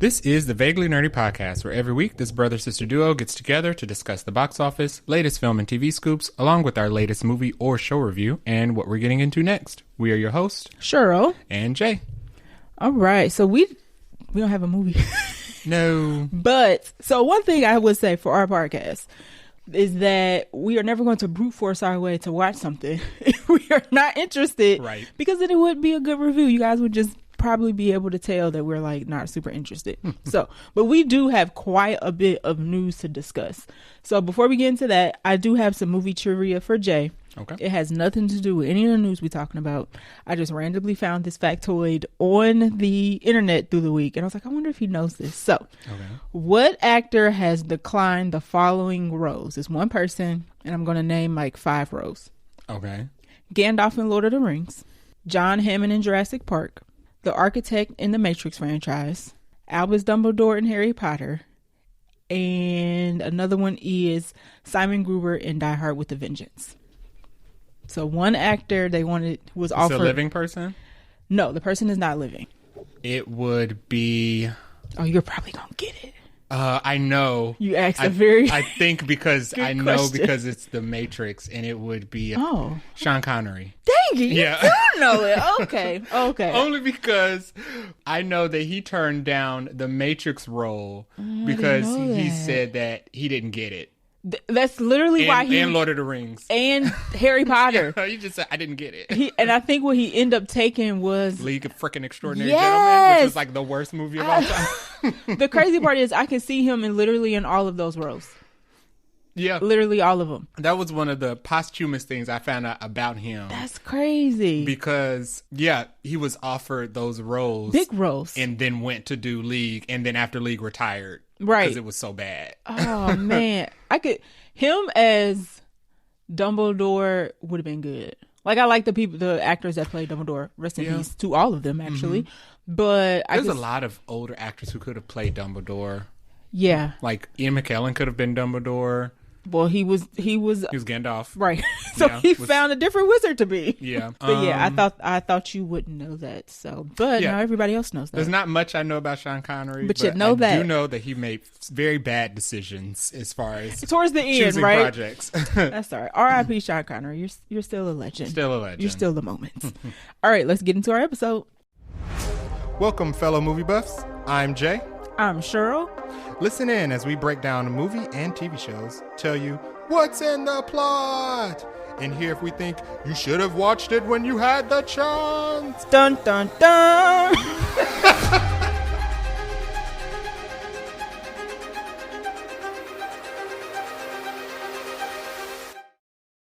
This is the Vaguely Nerdy Podcast, where every week this brother-sister duo gets together to discuss the box office, latest film and TV scoops, along with our latest movie or show review, and what we're getting into next. We are your hosts, Cheryl and Jay. All right, so we don't have a movie. No. But, so one thing I would say for our podcast is that we are never going to brute force our way to watch something if we are not interested. Right. Because then it would be a good review. You guys would just probably be able to tell that we're like not super interested. But we do have quite a bit of news to discuss. So before we get into that, I do have some movie trivia for Jay. Okay. It has nothing to do with any of the news we're talking about. I just randomly found this factoid on the internet through the week, and I was like, I wonder if he knows this. So, What actor has declined the following roles? It's one person, and I'm going to name like 5 roles. Okay. Gandalf in Lord of the Rings, John Hammond in Jurassic Park, the architect in the Matrix franchise, Albus Dumbledore in Harry Potter, and another one is Simon Gruber in Die Hard with a Vengeance. So one actor was offered. It's a living person? No, the person is not living. It would be... Oh, you're probably going to get it. I know. You asked I think because I know question. because it's the Matrix, and it would be Sean Connery. Dang it, Yeah. you do know it. Okay. Only because I know that he turned down the Matrix role because he said that he didn't get it. That's literally why he... And Lord of the Rings. And Harry Potter. He just said, I didn't get it. And I think what he ended up taking was... League of Frickin' Extraordinary Yes! Gentlemen, which is like the worst movie of all time. The crazy part is I can see him literally in all of those roles. Yeah. Literally all of them. That was one of the posthumous things I found out about him. That's crazy. Because, he was offered those roles. Big roles. And then went to do League, and then after League retired. Right. Because it was so bad. Oh, man. Him as Dumbledore would have been good. Like, I like the actors that played Dumbledore. Rest in peace to all of them, actually. But there's a lot of older actors who could have played Dumbledore. Yeah. Like, Ian McKellen could have been Dumbledore. Well, he was Gandalf. Right. So he found a different wizard to be. Yeah. But I thought you wouldn't know that. So, but now everybody else knows that. There's not much I know about Sean Connery, but you know I do know that he made very bad decisions as far as towards the end, choosing right? projects. That's all right. R.I.P. Sean Connery. You're still a legend. Still a legend. You're still the moment. All right, let's get into our episode. Welcome, fellow movie buffs. I'm Jay. I'm Cheryl. Listen in as we break down movie and TV shows, tell you what's in the plot, and hear if we think you should have watched it when you had the chance. Dun, dun, dun.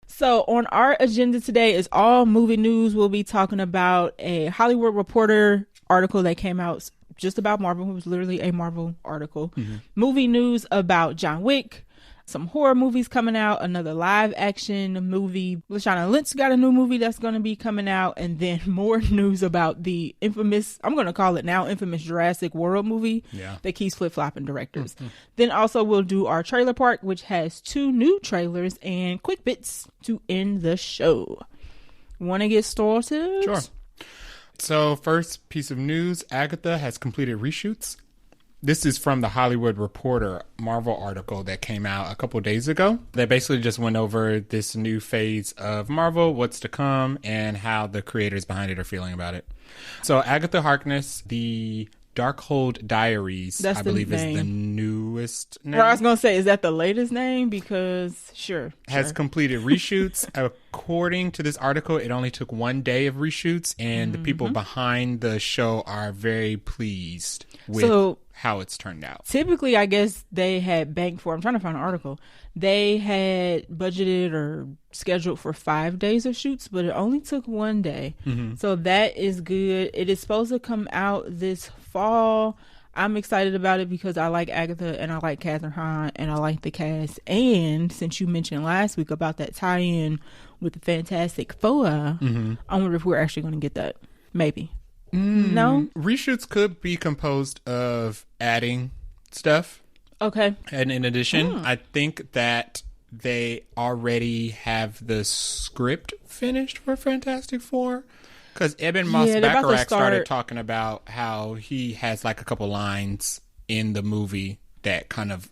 So on our agenda today is all movie news. We'll be talking about a Hollywood Reporter article that came out just about Marvel. It was literally a Marvel article. Movie news about John Wick, some horror movies coming out, another live action movie. Lashana Lynch got a new movie that's going to be coming out, and then more news about the infamous, I'm going to call it now, infamous Jurassic World movie that keeps flip-flopping directors. Then also we'll do our trailer park, which has 2 new trailers and quick bits to end the show. Want to get started? Sure. So, first piece of news, Agatha has completed reshoots. This is from the Hollywood Reporter Marvel article that came out a couple days ago. They basically just went over this new phase of Marvel, what's to come, and how the creators behind it are feeling about it. So, Agatha Harkness, the Darkhold Diaries, I believe is the newest name. Well, I was going to say, is that the latest name? Because, sure. Has completed reshoots. According to this article, it only took 1 day of reshoots, and the people behind the show are very pleased with how it's turned out. Typically, I guess they had banked for, I'm trying to find an article, they had budgeted or scheduled for 5 days of shoots, but it only took 1 day. So that is good. It is supposed to come out this fall. I'm excited about it because I like Agatha and I like Catherine Hahn and I like the cast. And since you mentioned last week about that tie-in with the Fantastic Four, I wonder if we're actually going to get that. Maybe. No? Reshoots could be composed of adding stuff. Okay. And in addition, I think that they already have the script finished for Fantastic Four. Because Eben Moss they're about to Bacharach started start- talking about how he has like a couple lines in the movie that kind of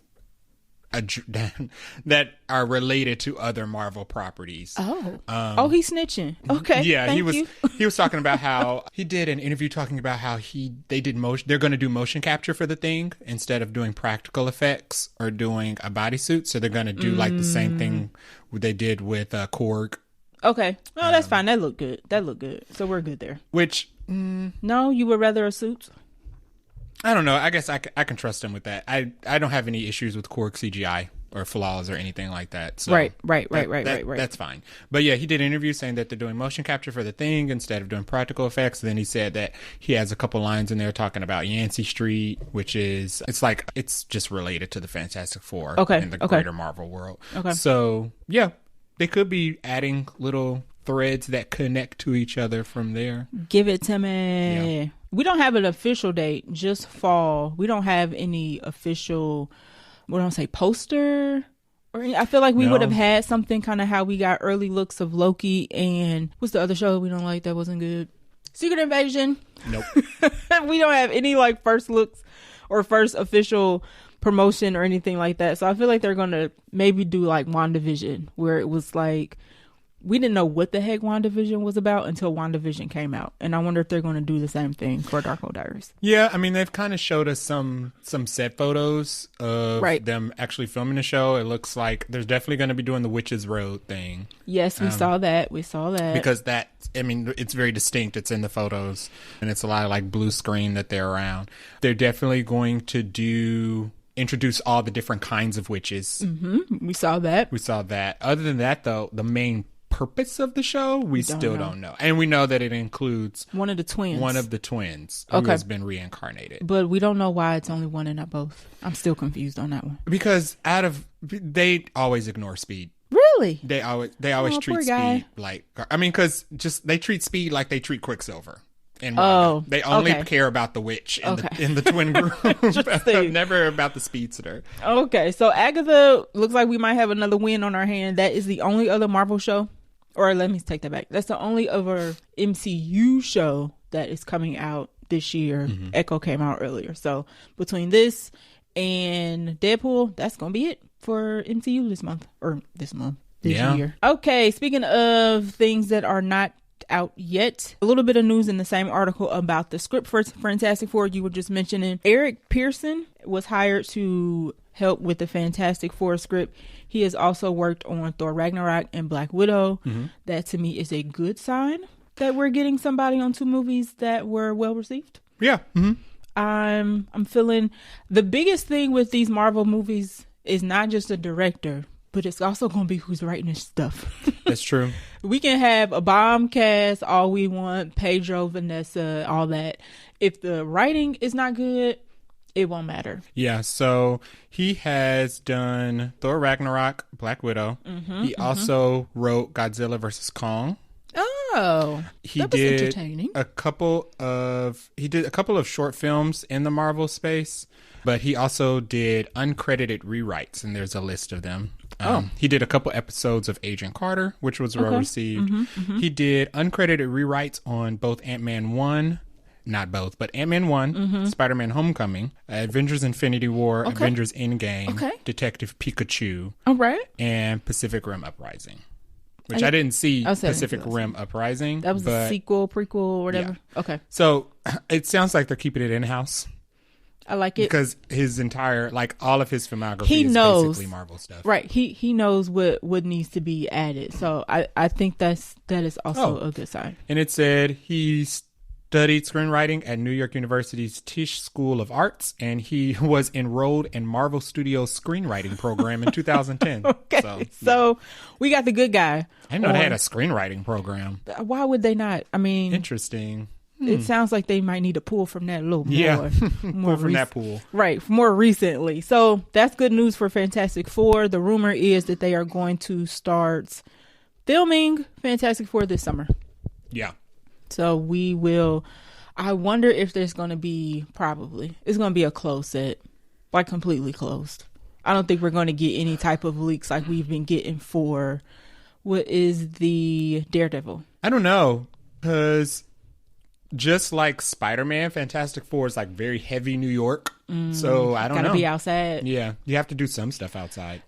that are related to other Marvel properties. He's snitching. Okay. Yeah, thank he was you. he was talking about how he did an interview talking about how they're going to do motion capture for the thing instead of doing practical effects or doing a bodysuit. So they're going to do like the same thing they did with Korg. Okay. No, that's fine. That looked good. So we're good there. Which No, you would rather a suit? I don't know. I guess I can trust him with that. I don't have any issues with Korg CGI or flaws or anything like that. So Right. That's fine. But yeah, he did an interview saying that they're doing motion capture for the thing instead of doing practical effects. Then he said that he has a couple lines in there talking about Yancey Street, which is it's just related to the Fantastic Four in the greater Marvel world. Okay. So yeah, they could be adding little threads that connect to each other from there. Give it to me. Yeah. We don't have an official date, just fall. We don't have any official, poster or any, I feel like we would have had something kind of how we got early looks of Loki and what's the other show we don't like that wasn't good? Secret Invasion. Nope. We don't have any like first looks or first official promotion or anything like that. So I feel like they're going to maybe do like WandaVision, where it was like, we didn't know what the heck WandaVision was about until WandaVision came out. And I wonder if they're going to do the same thing for Darkhold Diaries. Yeah, I mean, they've kind of showed us some set photos of them actually filming the show. It looks like there's definitely going to be doing the Witches Road thing. Yes, we saw that. Because it's very distinct. It's in the photos. And it's a lot of like blue screen that they're around. They're definitely going to introduce all the different kinds of witches. Mm-hmm. We saw that. Other than that, though, the main purpose of the show we still don't know, and we know that it includes one of the twins who has been reincarnated, but we don't know why it's only one and not both. I'm still confused on that one because they always ignore speed. Really? They always treat speed like, I mean, because just they treat speed like they treat Quicksilver. And they only care about the witch in the twin group. Never about the speedster. Okay, so Agatha looks like we might have another win on our hand. That is the only other Marvel show, or let me take that back. That's the only other MCU show that is coming out this year. Mm-hmm. Echo came out earlier, so between this and Deadpool, that's gonna be it for MCU this year. Okay, speaking of things that are not out yet, a little bit of news in the same article about the script for Fantastic Four you were just mentioning. Eric Pearson was hired to help with the Fantastic Four script. He has also worked on Thor Ragnarok and Black Widow. Mm-hmm. That to me is a good sign that we're getting somebody on two movies that were well received. Yeah. Mm-hmm. I'm feeling the biggest thing with these Marvel movies is not just the director, but it's also going to be who's writing this stuff. That's true. We can have a bomb cast, all we want, Pedro, Vanessa, all that. If the writing is not good, it won't matter. Yeah, so he has done Thor Ragnarok, Black Widow. Mm-hmm, he also wrote Godzilla vs. Kong. Oh, that was entertaining. He did a couple of short films in the Marvel space, but he also did uncredited rewrites, and there's a list of them. He did a couple episodes of Agent Carter, which was well received. Mm-hmm, mm-hmm. He did uncredited rewrites on both Ant-Man 1, not both, but Ant-Man 1, mm-hmm. Spider-Man Homecoming, Avengers Infinity War, Avengers Endgame, Detective Pikachu, and Pacific Rim Uprising. Which I didn't see Pacific Rim Uprising. That was a sequel, prequel, or whatever? Yeah. Okay. So it sounds like they're keeping it in-house. I like it. Because his entire, all of his filmography is basically Marvel stuff. Right. He knows what needs to be added. So I think that is also a good sign. And it said he studied screenwriting at New York University's Tisch School of Arts, and he was enrolled in Marvel Studios' screenwriting program in 2010. Okay. So we got the good guy. I didn't know they had a screenwriting program. Why would they not? I mean... Interesting. It sounds like they might need to pull from that a little more. Yeah, pull from that pool. Right, more recently. So that's good news for Fantastic Four. The rumor is that they are going to start filming Fantastic Four this summer. Yeah. So we will... I wonder if there's going to be... It's going to be a closed set. Completely closed. I don't think we're going to get any type of leaks like we've been getting for... What is the Daredevil? I don't know, because... just like Spider-Man, Fantastic Four is like very heavy New York. So I don't know. Gotta be outside. Yeah, you have to do some stuff outside.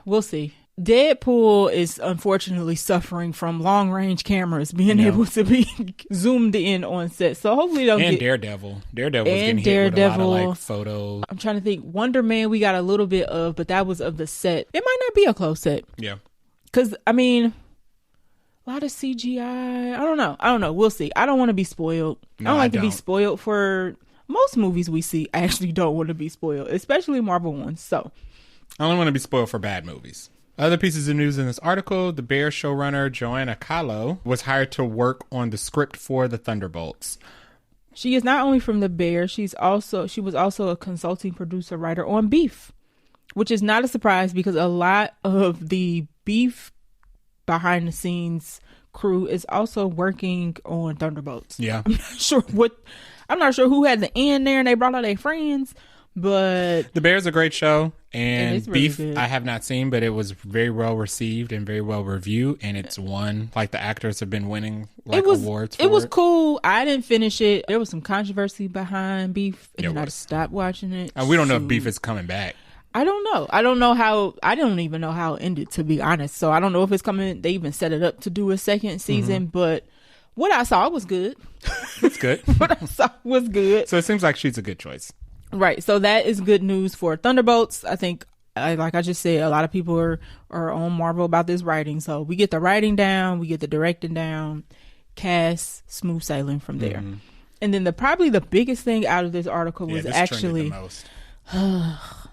We'll see. Deadpool is unfortunately suffering from long range cameras being able to be zoomed in on set. So hopefully they'll get... Daredevil. Daredevil was getting hit with a lot of like photos. I'm trying to think. Wonder Man we got a little bit of, but that was of the set. It might not be a close set. Yeah. Because, I mean, a lot of CGI. I don't know. We'll see. I don't want to be spoiled. No, I don't like to be spoiled for... Most movies we see, I actually don't want to be spoiled, especially Marvel ones. So I only want to be spoiled for bad movies. Other pieces of news in this article: the Bear showrunner Joanna Kahlo was hired to work on the script for the Thunderbolts. She is not only from the Bear, she was also a consulting producer writer on Beef, which is not a surprise because a lot of the Beef behind the scenes crew is also working on Thunderbolts. Yeah, I'm not sure who had the end there and they brought all their friends, but The Bear's a great show, and really Beef good. I have not seen, but it was very well received and very well reviewed, and it's won, like the actors have been winning awards for it. It was cool. I didn't finish it. There was some controversy behind Beef, and then I stopped watching it. We don't know if Beef is coming back. I don't know. I don't even know how it ended, to be honest. So I don't know if it's coming. They even set it up to do a second season, but what I saw was good. It's good. What I saw was good. So it seems like she's a good choice. Right. So that is good news for Thunderbolts. I think, like I just said, a lot of people are on Marvel about this writing. So we get the writing down, we get the directing down, cast, smooth sailing from there. And then probably the biggest thing out of this article was actually...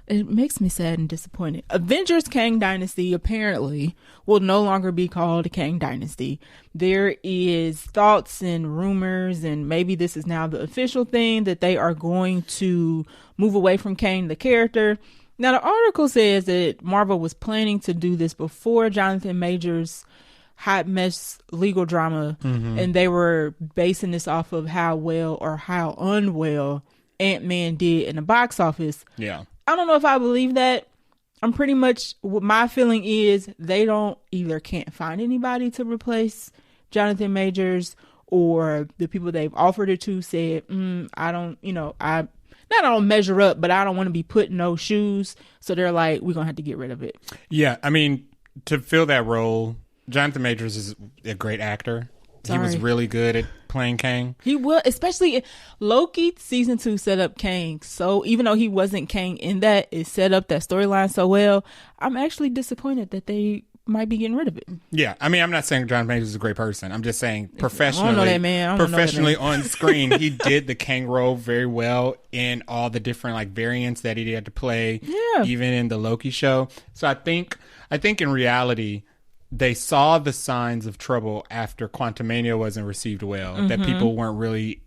It makes me sad and disappointed. Avengers Kang Dynasty apparently will no longer be called Kang Dynasty. There is thoughts and rumors, and maybe this is now the official thing, that they are going to move away from Kang the character. Now, the article says that Marvel was planning to do this before Jonathan Majors' hot mess legal drama, and they were basing this off of how well or how unwell Ant-Man did in the box office. Yeah. I don't know if I believe that. I'm pretty much, my feeling is they can't find anybody to replace Jonathan Majors, or the people they've offered it to said, I don't measure up, but I don't want to be put in those shoes. So they're like, we're going to have to get rid of it. Yeah. I mean, to fill that role, Jonathan Majors is a great actor. He was really good at playing Kang. He will, especially Loki season 2 set up Kang. So even though he wasn't Kang in that, it set up that storyline so well. I'm actually disappointed that they might be getting rid of it. Yeah, I mean, I'm not saying Jonathan Majors is a great person. I'm just saying professionally, I don't know that man. Professionally on screen, he did the Kang role very well in all the different like variants that he had to play. Yeah, even in the Loki show. So I think in reality, they saw the signs of trouble after Quantumania wasn't received well, that people weren't really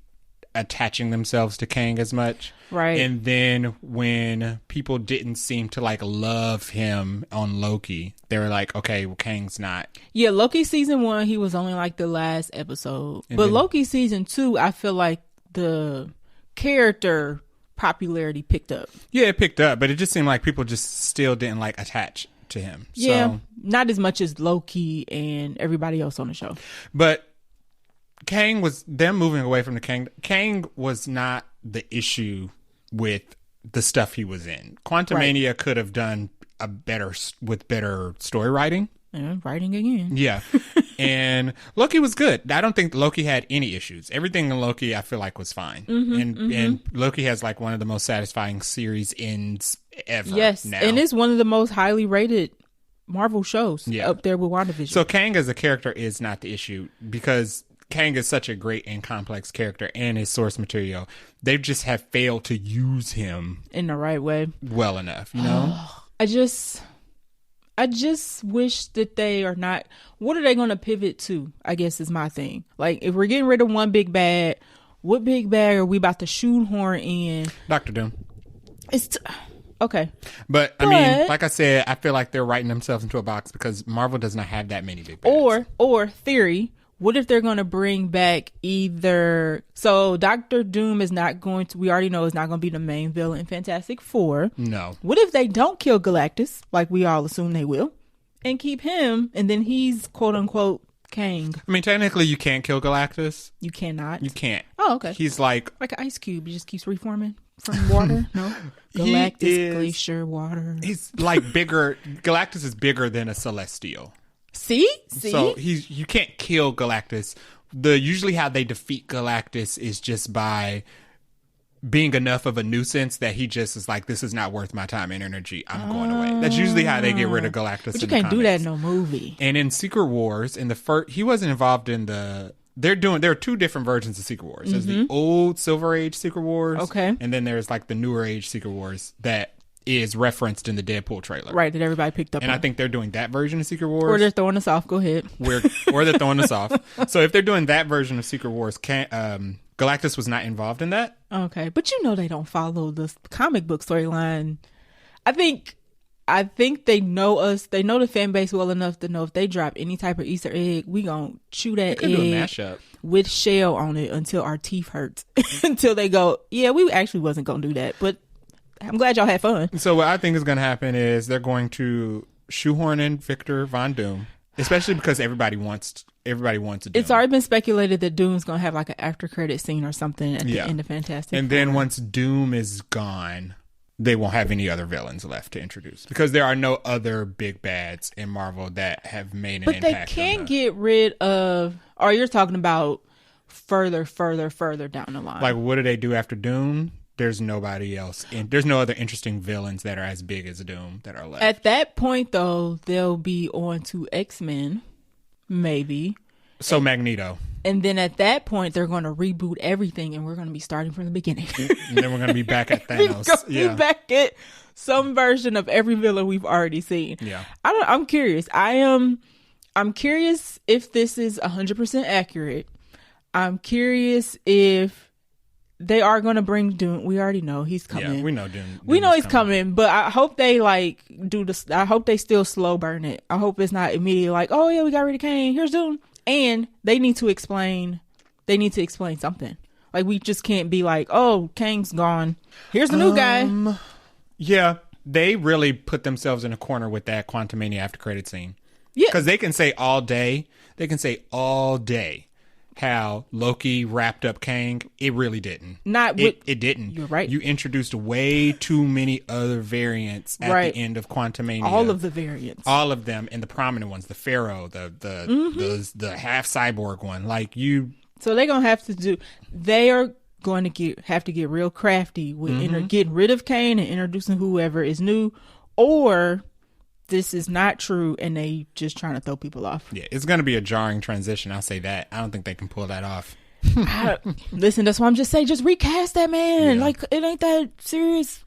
attaching themselves to Kang as much. Right. And then when people didn't seem to like love him on Loki, they were like, okay, well, Kang's not. Yeah, Loki season 1, he was only like the last episode. But Loki season 2, I feel like the character popularity picked up. Yeah, it picked up, but it just seemed like people just still didn't like attach to him. Yeah, so, not as much as Loki and everybody else on the show. But Kang was, them moving away from the Kang was not the issue with the stuff he was in. Quantumania could have done better story writing. And writing again. Yeah. And Loki was good. I don't think Loki had any issues. Everything in Loki I feel like was fine. And Loki has like one of the most satisfying series ends ever. Yes. Now. And it's one of the most highly rated Marvel shows up there with WandaVision. So Kang as a character is not the issue, because Kang is such a great and complex character, and his source material, they just have failed to use him in the right way well enough, you know? I just wish that they are not. What are they going to pivot to? I guess is my thing. Like, if we're getting rid of one big bad, what big bad are we about to shoehorn in? Doctor Doom. Okay. But I mean, like I said, I feel like they're writing themselves into a box because Marvel does not have that many big bads. Or theory. What if they're going to bring back so Doctor Doom is not going to, we already know is not going to be the main villain in Fantastic Four. No. What if they don't kill Galactus, like we all assume they will, and keep him, and then he's quote unquote Kang? I mean, technically, you can't kill Galactus. You cannot. You can't. Oh, okay. He's like an ice cube. He just keeps reforming from water. No, Galactus, glacier, water. He's like bigger. Galactus is bigger than a Celestial. See. So you can't kill Galactus. Usually how they defeat Galactus is just by being enough of a nuisance that he just is like, this is not worth my time and energy. I'm going away. That's usually how they get rid of Galactus. But you can't do that in no movie. And in Secret Wars, in the first, he wasn't involved in the. There are two different versions of Secret Wars. There's the old Silver Age Secret Wars, okay, and then there's like the newer age Secret Wars that is referenced in the Deadpool trailer, right? That everybody picked up. And on. I think they're doing that version of Secret Wars, or they're throwing us off. Go ahead. Or they're throwing us off. So if they're doing that version of Secret Wars, Galactus was not involved in that. Okay, but they don't follow the comic book storyline. I think they know us. They know the fan base well enough to know if they drop any type of Easter egg, we gonna chew that egg do a mashup with shell on it until our teeth hurt. Until they go, yeah, we actually wasn't gonna do that, but I'm glad y'all had fun. So what I think is gonna happen is they're going to shoehorn in Victor Von Doom, especially because everybody wants Doom. It's already been speculated that Doom's gonna have like an after credit scene or something at the end of Fantastic And Four. then once Doom is gone, they won't have any other villains left to introduce because there are no other big bads in Marvel that have made an impact. But they can't get rid of. Or you're talking about further down the line. Like, what do they do after Doom? There's nobody else. There's no other interesting villains that are as big as Doom that are left. At that point, though, they'll be on to X-Men, maybe. So Magneto. And then at that point, they're going to reboot everything, and we're going to be starting from the beginning. And then we're going to be back at Thanos. Be back at some version of every villain we've already seen. Yeah, I'm curious. I'm curious if this is 100% accurate. I'm curious if they are going to bring Doom. We already know he's coming. Yeah, we know Doom. We know he's coming, but I hope they do this. I hope they still slow burn it. I hope it's not immediately like, oh yeah, we got rid of Kang. Here's Doom. And they need to explain something. Like, we just can't be like, oh, Kang's gone. Here's the new guy. Yeah, they really put themselves in a corner with that Quantumania after credit scene. Yeah. Because they can say all day how Loki wrapped up Kang. It really didn't. It didn't. You're right. You introduced way too many other variants at the end of Quantumania. All of the variants. All of them, and the prominent ones, the Pharaoh, the half cyborg one. Like, you. So they're gonna have to they are going to have to get real crafty with getting rid of Kang and introducing whoever is new, or this is not true and they just trying to throw people off. Yeah, it's going to be a jarring transition. I'll say that. I don't think they can pull that off. Listen, that's why I'm just saying, just recast that man. Yeah. Like, it ain't that serious.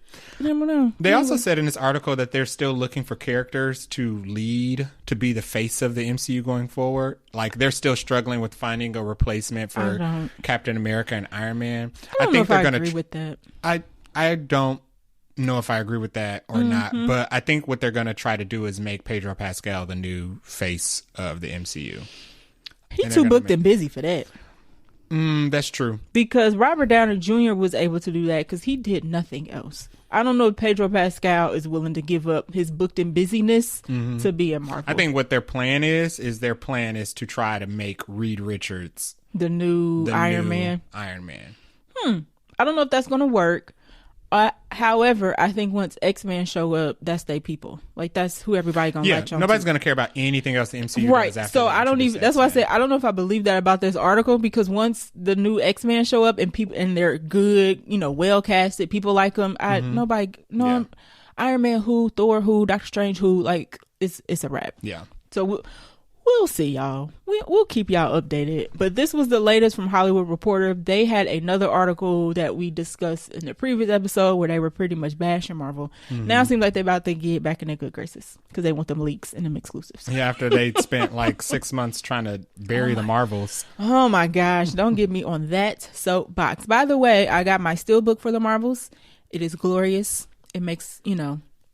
They also said in this article that they're still looking for characters to be the face of the MCU going forward. Like, they're still struggling with finding a replacement for Captain America and Iron Man. I think they're going to agree with that. I don't know if I agree with that or not, but I think what they're going to try to do is make Pedro Pascal the new face of the MCU. He's too booked and busy for that. That's true. Because Robert Downey Jr. was able to do that because he did nothing else. I don't know if Pedro Pascal is willing to give up his booked and busyness to be a Marvel. I think what their plan is to try to make Reed Richards the new Iron Man. I don't know if that's going to work. However, I think once X-Men show up, that's their people. Like, that's who everybody gonna latch on. Nobody's gonna care about anything else the MCU does after. So I don't even. That's why I say I don't know if I believe that about this article, because once the new X-Men show up and people and they're good, well casted, people like them. Iron Man who, Thor who, Doctor Strange who, like it's a wrap. Yeah. So we'll see, y'all. We'll keep y'all updated. But this was the latest from Hollywood Reporter. They had another article that we discussed in the previous episode where they were pretty much bashing Marvel. Now it seems like they're about to get back in their good graces because they want them leaks and them exclusives. Yeah, after they spent like 6 months trying to bury the Marvels. Oh my gosh, don't get me on that soapbox. By the way, I got my steelbook for the Marvels. It is glorious. It makes,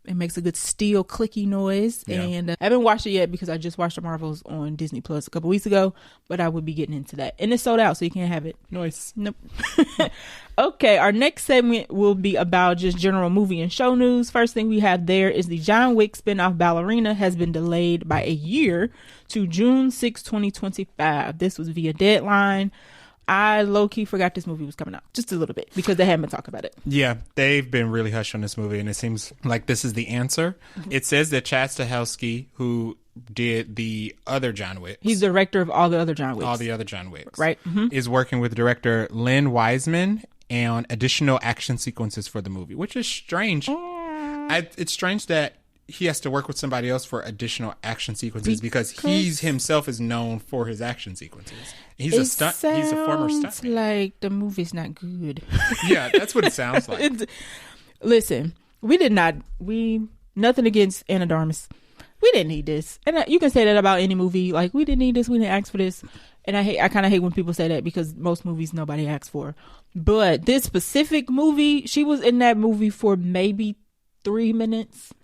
It makes a good steel clicky noise. Yeah. And I haven't watched it yet because I just watched the Marvels on Disney Plus a couple weeks ago, but I would be getting into that. And it's sold out, so you can't have it. Nice. Nope. Okay, our next segment will be about just general movie and show news. First thing we have there is the John Wick spinoff Ballerina has been delayed by a year to June 6, 2025. This was via Deadline. I low-key forgot this movie was coming out just a little bit because they haven't been talking about it. Yeah, they've been really hush on this movie, and it seems like this is the answer. Mm-hmm. It says that Chad Stahelski, who did the other John Wicks, he's the director of all the other John Wicks. Right. Mm-hmm. Is working with director Len Wiseman on additional action sequences for the movie, which is strange. It's strange that he has to work with somebody else for additional action sequences because he's himself is known for his action sequences. He's a former stuntman. Like the movie's not good. Yeah, that's what it sounds like. Listen, nothing against Anna de Armas. We didn't need this, and you can say that about any movie. Like, we didn't need this, we didn't ask for this. And I kind of hate when people say that because most movies nobody asks for. But this specific movie, she was in that movie for maybe 3 minutes.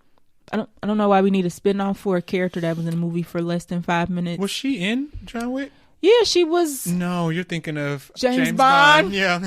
I don't know why we need a spinoff for a character that was in a movie for less than 5 minutes. Was she in John Wick? Yeah, she was. No, you're thinking of James Bond. Yeah.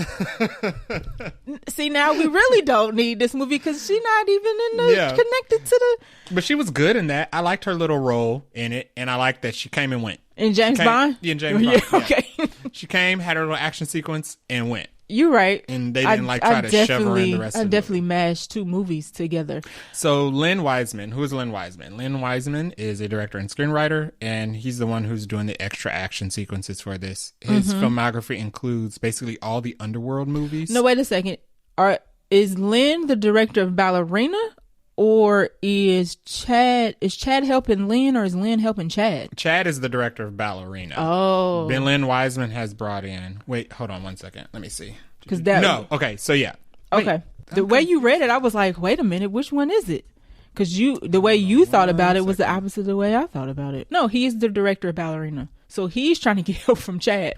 See, now we really don't need this movie because she's not even connected to the. But she was good in that. I liked her little role in it, and I liked that she came and went. In James Bond? Yeah, in James Bond. Yeah, okay. Yeah. She came, had her little action sequence, and went. You're right. And they didn't try to shove her in the rest of it. I definitely mashed two movies together. So Len Wiseman, who is Len Wiseman? Len Wiseman is a director and screenwriter, and he's the one who's doing the extra action sequences for this. His filmography includes basically all the Underworld movies. No, wait a second. Is Len the director of Ballerina? Or is Chad helping Len, or is Len helping Chad? Chad is the director of Ballerina. Oh. Ben Len Wiseman has brought in. Wait, hold on one second. Let me see. Okay, so yeah. Okay. The way you read it, I was like, wait a minute, which one is it? Because the way you thought about it was the opposite of the way I thought about it. No, he is the director of Ballerina. So he's trying to get help from Chad.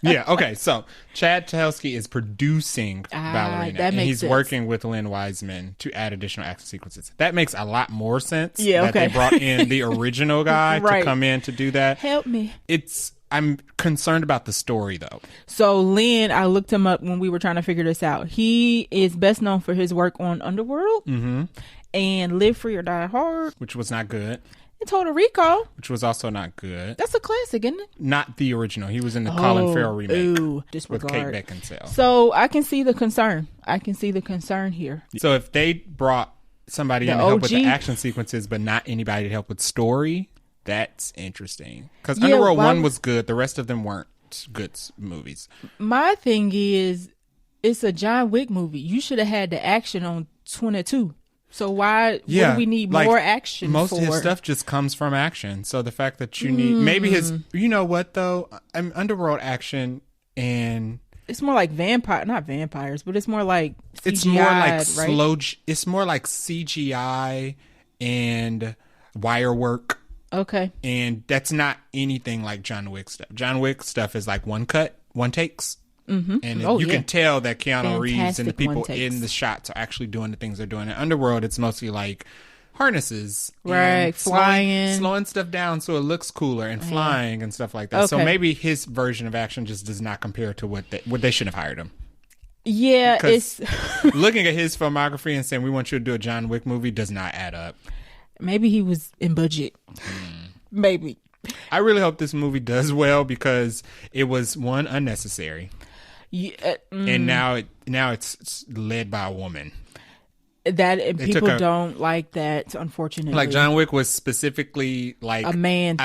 Yeah, okay. So Chad Stahelski is producing Ballerina. That makes he's sense. working with Len Wiseman to add additional action sequences. That makes a lot more sense. Yeah, that they brought in the original guy to come in to do that. Help me. I'm concerned about the story, though. So Len, I looked him up when we were trying to figure this out. He is best known for his work on Underworld and Live Free or Die Hard, which was not good. And Total Recall, which was also not good. That's a classic, isn't it? Not the original. He was in the Colin Farrell remake with Kate Beckinsale. So I can see the concern. Here. So if they brought somebody in to help with the action sequences, but not anybody to help with story, that's interesting. Because Underworld 1 was good. The rest of them weren't good movies. My thing is, it's a John Wick movie. You should have had the action on 22. So what do we need more action most for? Most of his stuff just comes from action. So the fact that you need maybe you know what though? Underworld action, and it's more like not vampires, but it's more like CGI, it's more like right? It's more like CGI and wire work. Okay. And that's not anything like John Wick stuff. John Wick stuff is like one cut, one takes. And you can tell that Keanu Reeves and the people in the shots are actually doing the things they're doing. In Underworld, it's mostly like harnesses, right? slowing stuff down so it looks cooler, and flying and stuff like that. Okay. So maybe his version of action just does not compare to what they should have hired him. Yeah, it's looking at his filmography and saying we want you to do a John Wick movie does not add up. Maybe he was in budget. Maybe. I really hope this movie does well because it was unnecessary. Yeah, and now it's led by a woman. People don't like that, unfortunately. Like John Wick was specifically like a man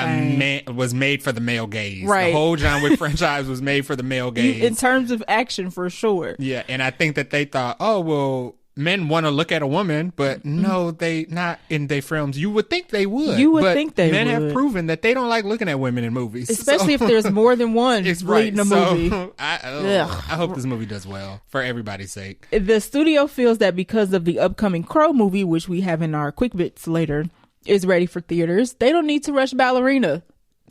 was made for the male gaze. Right. The whole John Wick franchise was made for the male gaze. In terms of action, for sure. Yeah, and I think that they thought, oh well, men want to look at a woman, but no, they not in their films. You would think they would. Men have proven that they don't like looking at women in movies, especially if there's more than one leading a movie. I hope this movie does well for everybody's sake. The studio feels that because of the upcoming Crow movie, which we have in our quick bits later, is ready for theaters, they don't need to rush Ballerina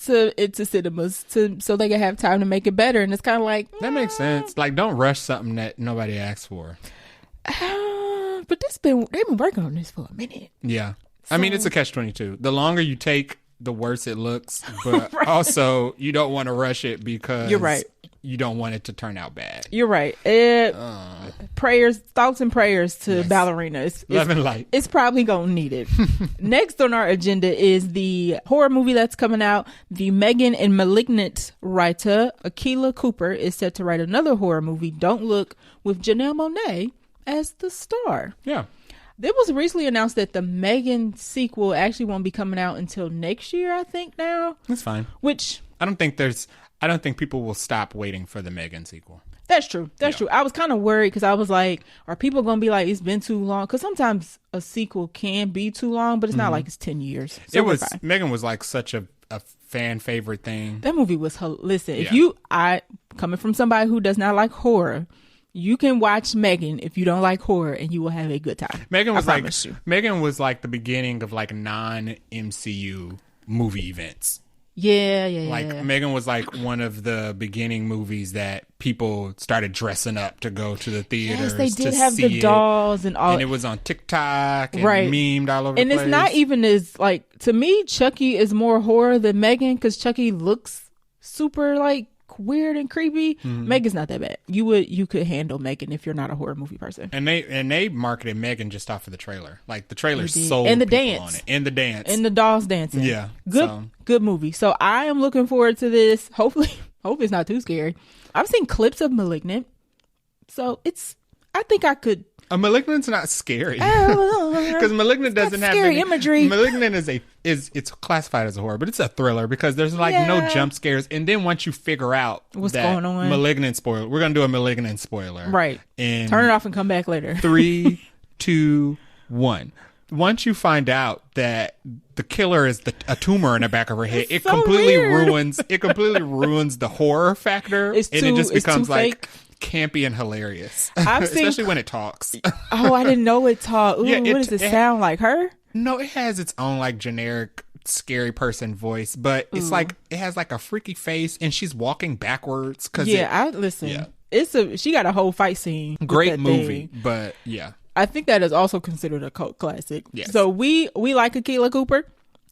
into cinemas so they can have time to make it better. And it's kind of like that makes sense. Like, don't rush something that nobody asked for. But they've been working on this for a minute. Yeah. I mean, it's a catch-22. The longer you take, the worse it looks. But Right. also, you don't want to rush it because You're right. you don't want it to turn out bad. You're right. Thoughts and prayers to Ballerina. Love and light. It's probably going to need it. Next on our agenda is the horror movie that's coming out. The Megan and Malignant writer, Akela Cooper, is set to write another horror movie, Don't Look, with Janelle Monae as the star. Yeah. It was recently announced that the Megan sequel actually won't be coming out until next year, I think now. That's fine. Which... I don't think people will stop waiting for the Megan sequel. That's true. That's true. I was kind of worried because I was like, are people going to be like, it's been too long? Because sometimes a sequel can be too long, but it's not like it's 10 years. So Megan was like such a fan favorite thing. That movie was, listen, if coming from somebody who does not like horror, you can watch Megan if you don't like horror and you will have a good time. Megan was like the beginning of like non-MCU movie events. Yeah. Megan was like one of the beginning movies that people started dressing up to go to the theaters. Yes, they did have the dolls and all. And it was on TikTok and memed all over the place. And it's not even as like, to me, Chucky is more horror than Megan because Chucky looks super like weird and creepy. Megan's not that bad. You could handle Megan if you're not a horror movie person. And they marketed Megan just off of the trailer. Like the trailer sold and the people dance on it. And the dance. And the dolls dancing. Yeah. Good movie. So I am looking forward to this. Hopefully it's not too scary. I've seen clips of Malignant. So I think I could. A Malignant's not scary because Malignant doesn't have scary imagery. Malignant it's classified as a horror, but it's a thriller because there's like no jump scares. And then once you figure out what's going on, Malignant spoiler. We're gonna do a Malignant spoiler, right? And turn it off and come back later. 3, 2, 1. Once you find out that the killer is a tumor in the back of her head, it completely ruins the horror factor. It just becomes like campy and hilarious, especially when it talks. Oh, I didn't know it talked. Ooh, what does it sound like? Her? No, it has its own like generic scary person voice, but it's like it has like a freaky face, and she's walking backwards. She got a whole fight scene. Great movie, but yeah. I think that is also considered a cult classic. Yes. So we like Akela Cooper.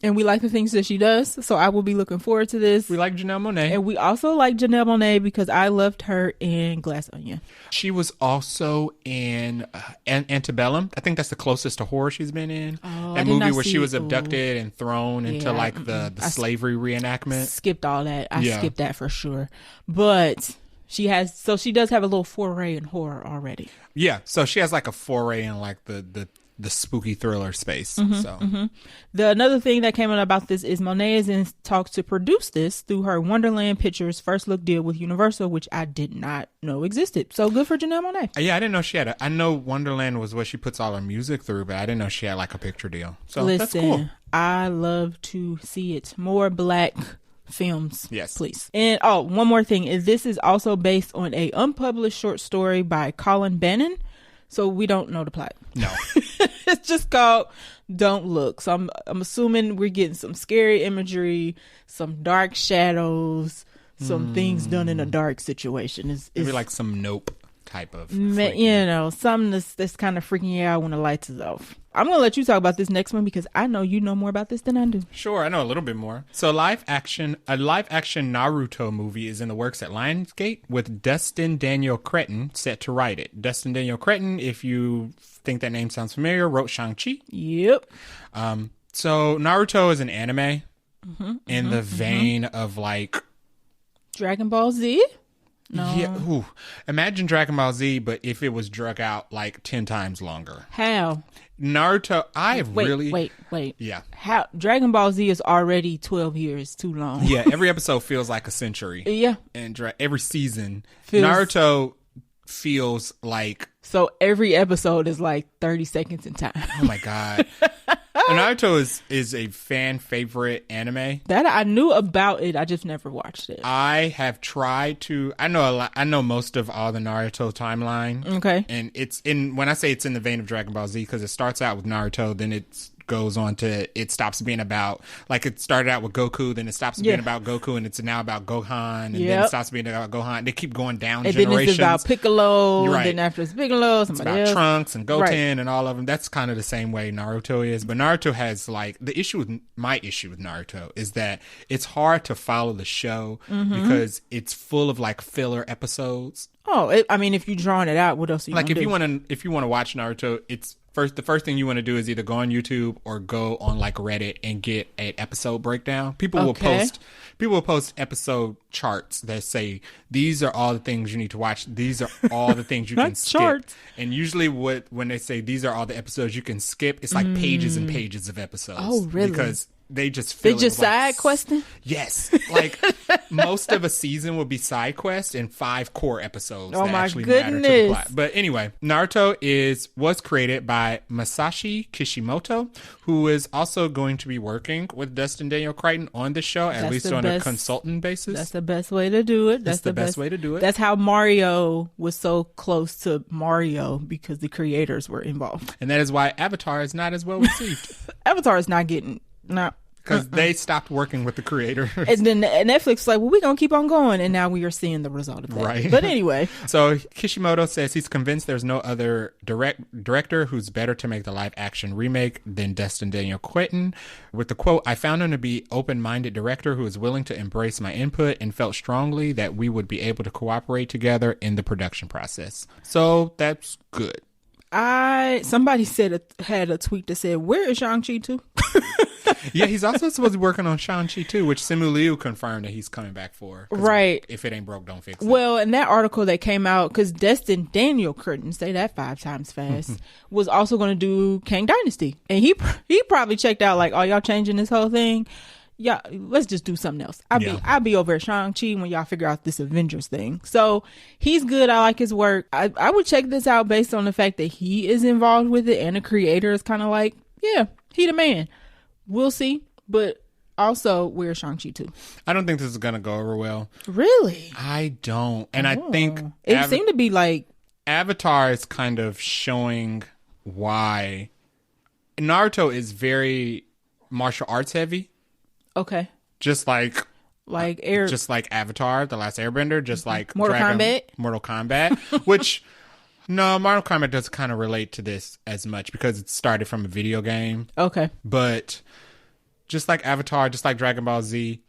And we like the things that she does. So I will be looking forward to this. We like Janelle Monae. And we also like Janelle Monae because I loved her in Glass Onion. She was also in Antebellum. I think that's the closest to horror she's been in. That movie where she was abducted and thrown into like the slavery reenactment. Skipped all that. I skipped that for sure. But she does have a little foray in horror already. Yeah. So she has like a foray in like the spooky thriller space. The another thing that came out about this is Monae is in talks to produce this through her Wonderland Pictures first look deal with Universal, which I did not know existed. So good for Janelle Monae. Yeah, I didn't know she had I know Wonderland was what she puts all her music through, but I didn't know she had like a picture deal. So that's cool. I love to see it. More Black films, yes, please. And one more thing is this is also based on a unpublished short story by Colin Bannon. So we don't know the plot. No. It's just called Don't Look. So I'm assuming we're getting some scary imagery, some dark shadows, some things done in a dark situation. It's maybe like some Nope type of something that's kind of freaking you out when the lights is off. I'm going to let you talk about this next one because I know you know more about this than I do. Sure, I know a little bit more. So a live action Naruto movie is in the works at Lionsgate with Dustin Daniel Cretton set to write it. Dustin Daniel Cretton, if you think that name sounds familiar, wrote Shang-Chi. Yep. So Naruto is an anime in the vein of like Dragon Ball Z? No. Yeah. Imagine Dragon Ball Z, but if it was drug out like 10 times longer. How? Naruto, Wait. Yeah. How? Dragon Ball Z is already 12 years too long. Yeah, every episode feels like a century. Yeah. And every season, Naruto feels like... So every episode is like 30 seconds in time. Oh my God. Naruto is a fan favorite anime. That I knew about it. I just never watched it. I have tried to. I know a lot. I know most of all the Naruto timeline. Okay. And it's in when I say it's in the vein of Dragon Ball Z because it starts out with Naruto, then it goes on to, it stops being about, like it started out with Goku, then it stops being about Goku, and it's now about Gohan, and then it stops being about Gohan. They keep going down and generations. Then it's about Piccolo, and then after it's Piccolo, somebody else. Trunks and Goten and all of them. That's kind of the same way Naruto is. But Naruto has, like, my issue with Naruto is that it's hard to follow the show because it's full of, like, filler episodes. Oh, I mean, if you're drawing it out, what else are you like if you want to watch Naruto, it's the first thing you want to do is either go on YouTube or go on like Reddit and get an episode breakdown. People will post episode charts that say these are all the things you need to watch. These are all the things you can skip. Charts. And usually when they say these are all the episodes you can skip, it's like pages and pages of episodes. Oh, really? Because they just fill they just side questing? Yes. Like most of a season will be side quests and 5 core episodes that actually matter to the plot. But anyway, Naruto was created by Masashi Kishimoto, who is also going to be working with Dustin Daniel Crichton on the show, at least on a consultant basis. That's the best way to do it. That's the best way to do it. That's how Mario was so close to Mario, because the creators were involved. And that is why Avatar is not as well received. Avatar is not getting... Because they stopped working with the creators. And then Netflix was like, well, we're going to keep on going. And now we are seeing the result of that. Right. But anyway. So Kishimoto says he's convinced there's no other director who's better to make the live action remake than Dustin Daniel Crichton. With the quote, "I found him to be open-minded director who is willing to embrace my input and felt strongly that we would be able to cooperate together in the production process." So that's good. Somebody had a tweet that said, "Where is Shang-Chi too?" Yeah, he's also supposed to be working on Shang-Chi too, which Simu Liu confirmed that he's coming back for. Right. If it ain't broke, don't fix it. Well, in that article that came out, because Dustin Daniel Crichton, say that 5 times fast, was also going to do Kang Dynasty. And he probably checked out like, oh, y'all changing this whole thing? Yeah, let's just do something else. I'll be over at Shang-Chi when y'all figure out this Avengers thing. So he's good. I like his work. I would check this out based on the fact that he is involved with it, and the creator is kind of like, yeah, he the man. We'll see. But also, where's Shang-Chi too? I don't think this is going to go over well. Really? I don't. And I think... It seemed to be like... Avatar is kind of showing why... Naruto is very martial arts heavy. Okay. Just like Avatar, The Last Airbender, just like Mortal Kombat, which no, Mortal Kombat does kind of relate to this as much because it started from a video game. Okay. But just like Avatar, just like Dragon Ball Z,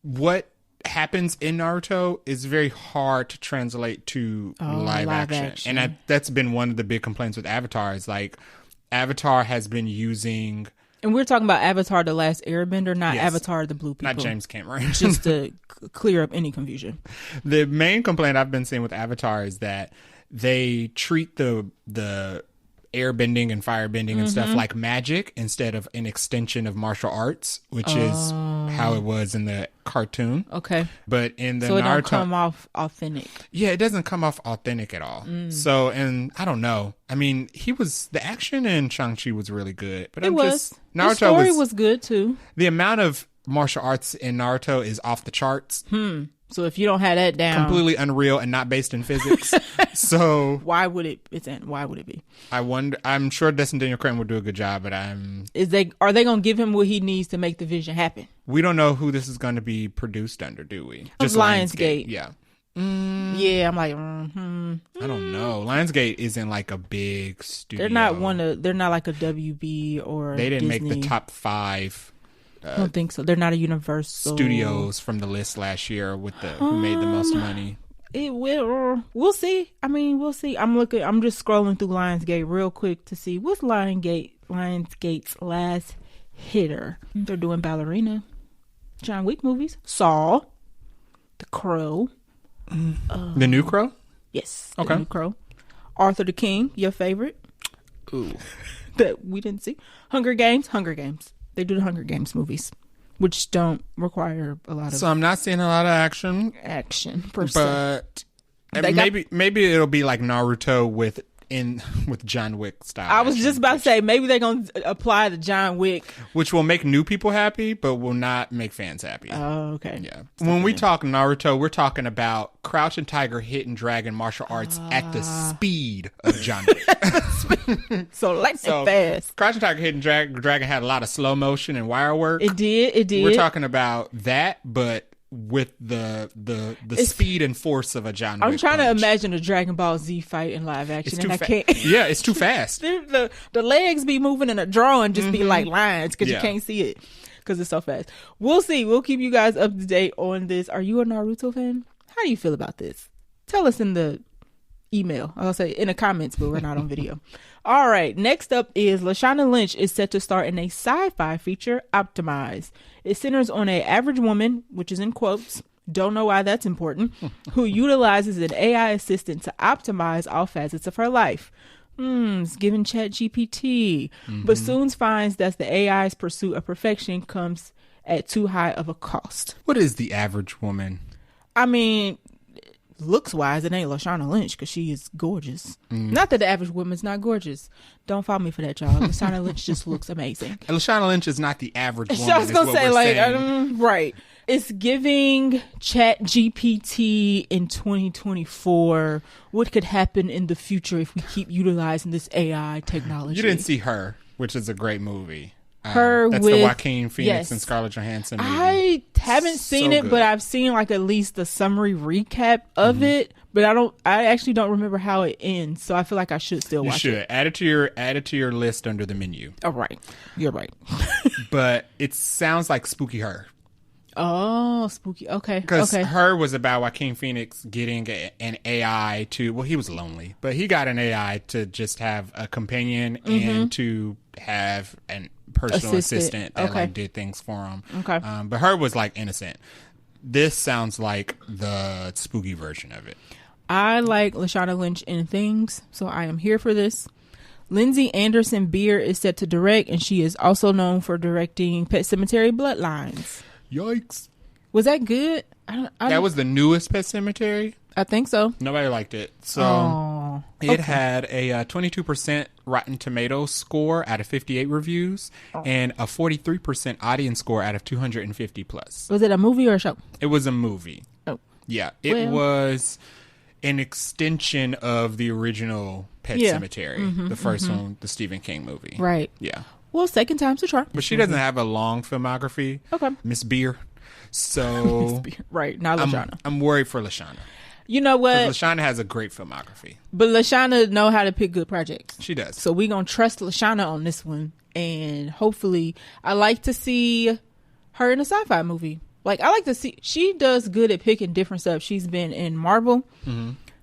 what happens in Naruto is very hard to translate to live action. And that's been one of the big complaints with Avatar is like Avatar has been using... And we're talking about Avatar: The Last Airbender, not Avatar: The Blue People. Not James Cameron. Just to clear up any confusion. The main complaint I've been seeing with Avatar is that they treat the airbending and firebending and stuff like magic instead of an extension of martial arts, which is how it was in the cartoon. Okay. But in the Naruto... So it don't come off authentic. Yeah, it doesn't come off authentic at all. So, and I don't know. I mean, the action in Shang-Chi was really good. But Naruto the story was good too. The amount of martial arts in Naruto is off the charts. So if you don't have that down, completely unreal and not based in physics. So why would it be? I wonder. I'm sure Dustin Daniel Crichton will do a good job, but are they going to give him what he needs to make the vision happen? We don't know who this is going to be produced under, do we? Just Lionsgate. Yeah. Yeah, I'm like, I don't know. Lionsgate isn't like a big studio. They're not like a WB or they didn't Disney. make the top 5. I don't think so. They're not a Universal studios from the list last year with who made the most money. It will. We'll see. I mean, we'll see. I'm just scrolling through Lionsgate real quick to see what's Lionsgate's last hitter. They're doing Ballerina, John Wick movies, Saw, The Crow, The New Crow. Yes. Okay. The New Crow, Arthur the King, your favorite. Ooh. That we didn't see. Hunger Games. They do the Hunger Games movies, which don't require a lot of... So I'm not seeing a lot of action per se. But maybe it'll be like Naruto with with John Wick style. I was just about to say, maybe they're going to apply the John Wick. Which will make new people happy, but will not make fans happy. Oh, okay. Yeah. When we talk Naruto, we're talking about Crouching Tiger, Hidden Dragon martial arts at the speed of John Wick. So lightning fast. Crouching Tiger, Hidden Dragon had a lot of slow motion and wire work. It did. We're talking about that, but with the speed and force of a John Wick. I'm trying punch. to imagine a Dragon Ball Z fight in live action, and I can't. Yeah, it's too fast. the legs be moving in a drawing, just be like lines because you can't see it because it's so fast. We'll see. We'll keep you guys up to date on this. Are you a Naruto fan? How do you feel about this? Tell us in the email. I'll say in the comments, but we're not on video. All right. Next up is Lashana Lynch is set to star in a sci-fi feature, Optimized. It centers on an average woman, which is in quotes, don't know why that's important, who utilizes an AI assistant to optimize all facets of her life. It's giving ChatGPT, but soon finds that the AI's pursuit of perfection comes at too high of a cost. What is the average woman? I mean, looks wise, it ain't Lashana Lynch because she is gorgeous. Not that the average woman's not gorgeous. Don't follow me for that, y'all. Lashana Lynch just looks amazing. And Lashana Lynch is not the average woman. I was gonna say, like, right. It's giving ChatGPT in 2024 what could happen in the future if we keep utilizing this AI technology. You didn't see Her, which is a great movie. That's the Joaquin Phoenix and Scarlett Johansson movie. I haven't seen it, but I've seen like at least the summary recap of it. But I actually don't remember how it ends, so I feel like I should still watch it. You should add it to your list under the menu. Oh, right, you're right. But it sounds like Spooky Her. Oh, spooky. Okay. Because Her was about Joaquin Phoenix getting an AI to, well, he was lonely, but he got an AI to just have a companion and to have an personal assistant that like did things for him. Okay. But Her was like innocent. This sounds like the spooky version of it. I like Lashana Lynch in things, so I am here for this. Lindsay Anderson Beer is set to direct, and she is also known for directing Pet Sematary Bloodlines. Yikes. Was that good? That was the newest Pet Sematary. I think so. Nobody liked it. So it had a 22% Rotten Tomatoes score out of 58 reviews and a 43% audience score out of 250 plus. Was it a movie or a show? It was a movie. Oh. Yeah. It was an extension of the original Pet Sematary, the first one, the Stephen King movie. Right. Yeah. Well, second time's a charm. But she doesn't have a long filmography. Okay. Miss Beer. So right. Not Lashana. I'm worried for Lashana. You know what? Lashana has a great filmography. But Lashana know how to pick good projects. She does. So we're going to trust Lashana on this one. And hopefully, I like to see her in a sci-fi movie. Like, I like to see, she does good at picking different stuff. She's been in Marvel.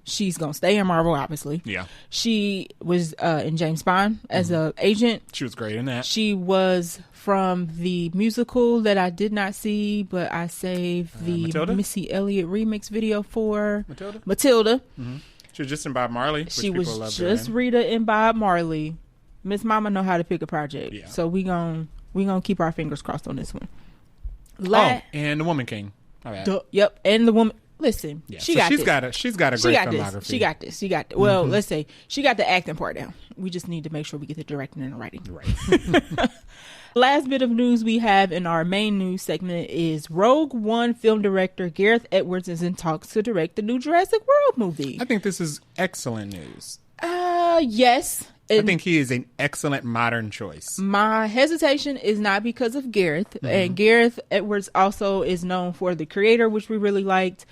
She's going to stay in Marvel, obviously. Yeah. She was in James Bond as an agent. She was great in that. She was from the musical that I did not see, but I saved the Matilda? Missy Elliott remix video for. Matilda. She was just in Bob Marley. She was just Rita in Bob Marley. Miss Mama know how to pick a project. Yeah. So we gonna keep our fingers crossed on this one. And the Woman King. Yep. And the woman. Listen, she's got a great filmography. She got this. Well, let's say she got the acting part down. We just need to make sure we get the directing and the writing right. Last bit of news we have in our main news segment is Rogue One film director Gareth Edwards is in talks to direct the new Jurassic World movie. I think this is excellent news. Yes. I think he is an excellent modern choice. My hesitation is not because of Gareth. And Gareth Edwards also is known for The Creator, which we really liked.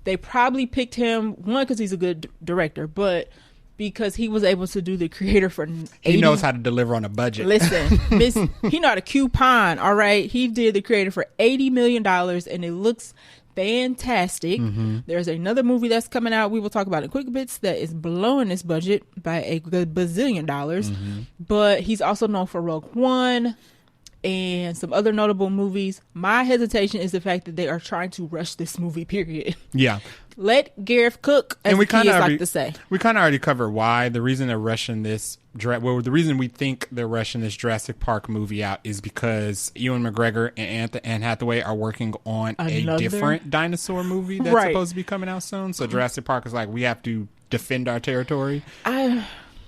They probably picked him, one, because he's a good director, but because he was able to do The Creator for 80. He knows how to deliver on a budget. Listen, he know how to coupon, all right? He did The Creator for $80 million, and it looks fantastic. There's another movie that's coming out we will talk about in quick bits that is blowing this budget by a good bazillion dollars, but he's also known for Rogue One and some other notable movies. My hesitation is the fact that they are trying to rush this movie, period. Let Gareth cook, as the kids like to say. We kind of already covered why. The reason they're rushing this, the reason we think they're rushing this Jurassic Park movie out is because Ewan McGregor and Anne Hathaway are working on a different dinosaur movie that's supposed to be coming out soon. So Jurassic Park is like, we have to defend our territory.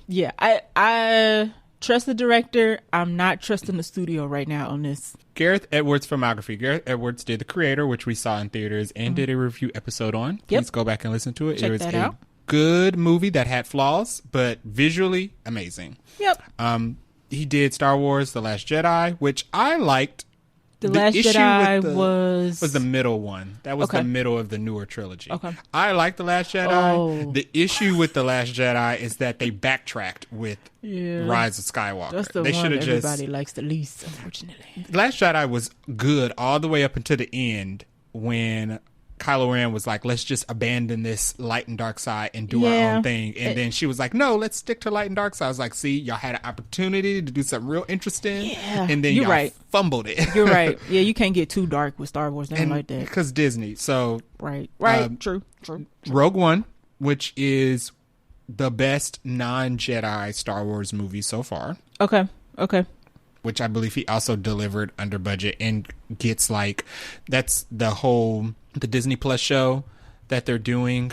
Yeah, I trust the director. I'm not trusting the studio right now on this. Gareth Edwards' filmography. Gareth Edwards did The Creator, which we saw in theaters, and did a review episode on. Please go back and listen to it. Check it was that a out. good movie that had flaws, but visually amazing. Yep. He did Star Wars: The Last Jedi, which I liked. The Last issue Jedi was the middle one. That was the middle of the newer trilogy. Okay. I like The Last Jedi. The issue with The Last Jedi is that they backtracked with Rise of Skywalker. That's the they one everybody likes the least, unfortunately. Last Jedi was good all the way up until the end when Kylo Ren was like, let's just abandon this light and dark side and do our own thing. And then she was like, no, let's stick to light and dark side. I was like, see, y'all had an opportunity to do something real interesting. Yeah. And then y'all fumbled it. You're right. Yeah, you can't get too dark with Star Wars. Nothing like that. Because Disney. So Right. True. Rogue One, which is the best non-Jedi Star Wars movie so far. Okay. Which I believe he also delivered under budget and gets that's the Disney Plus show that they're doing.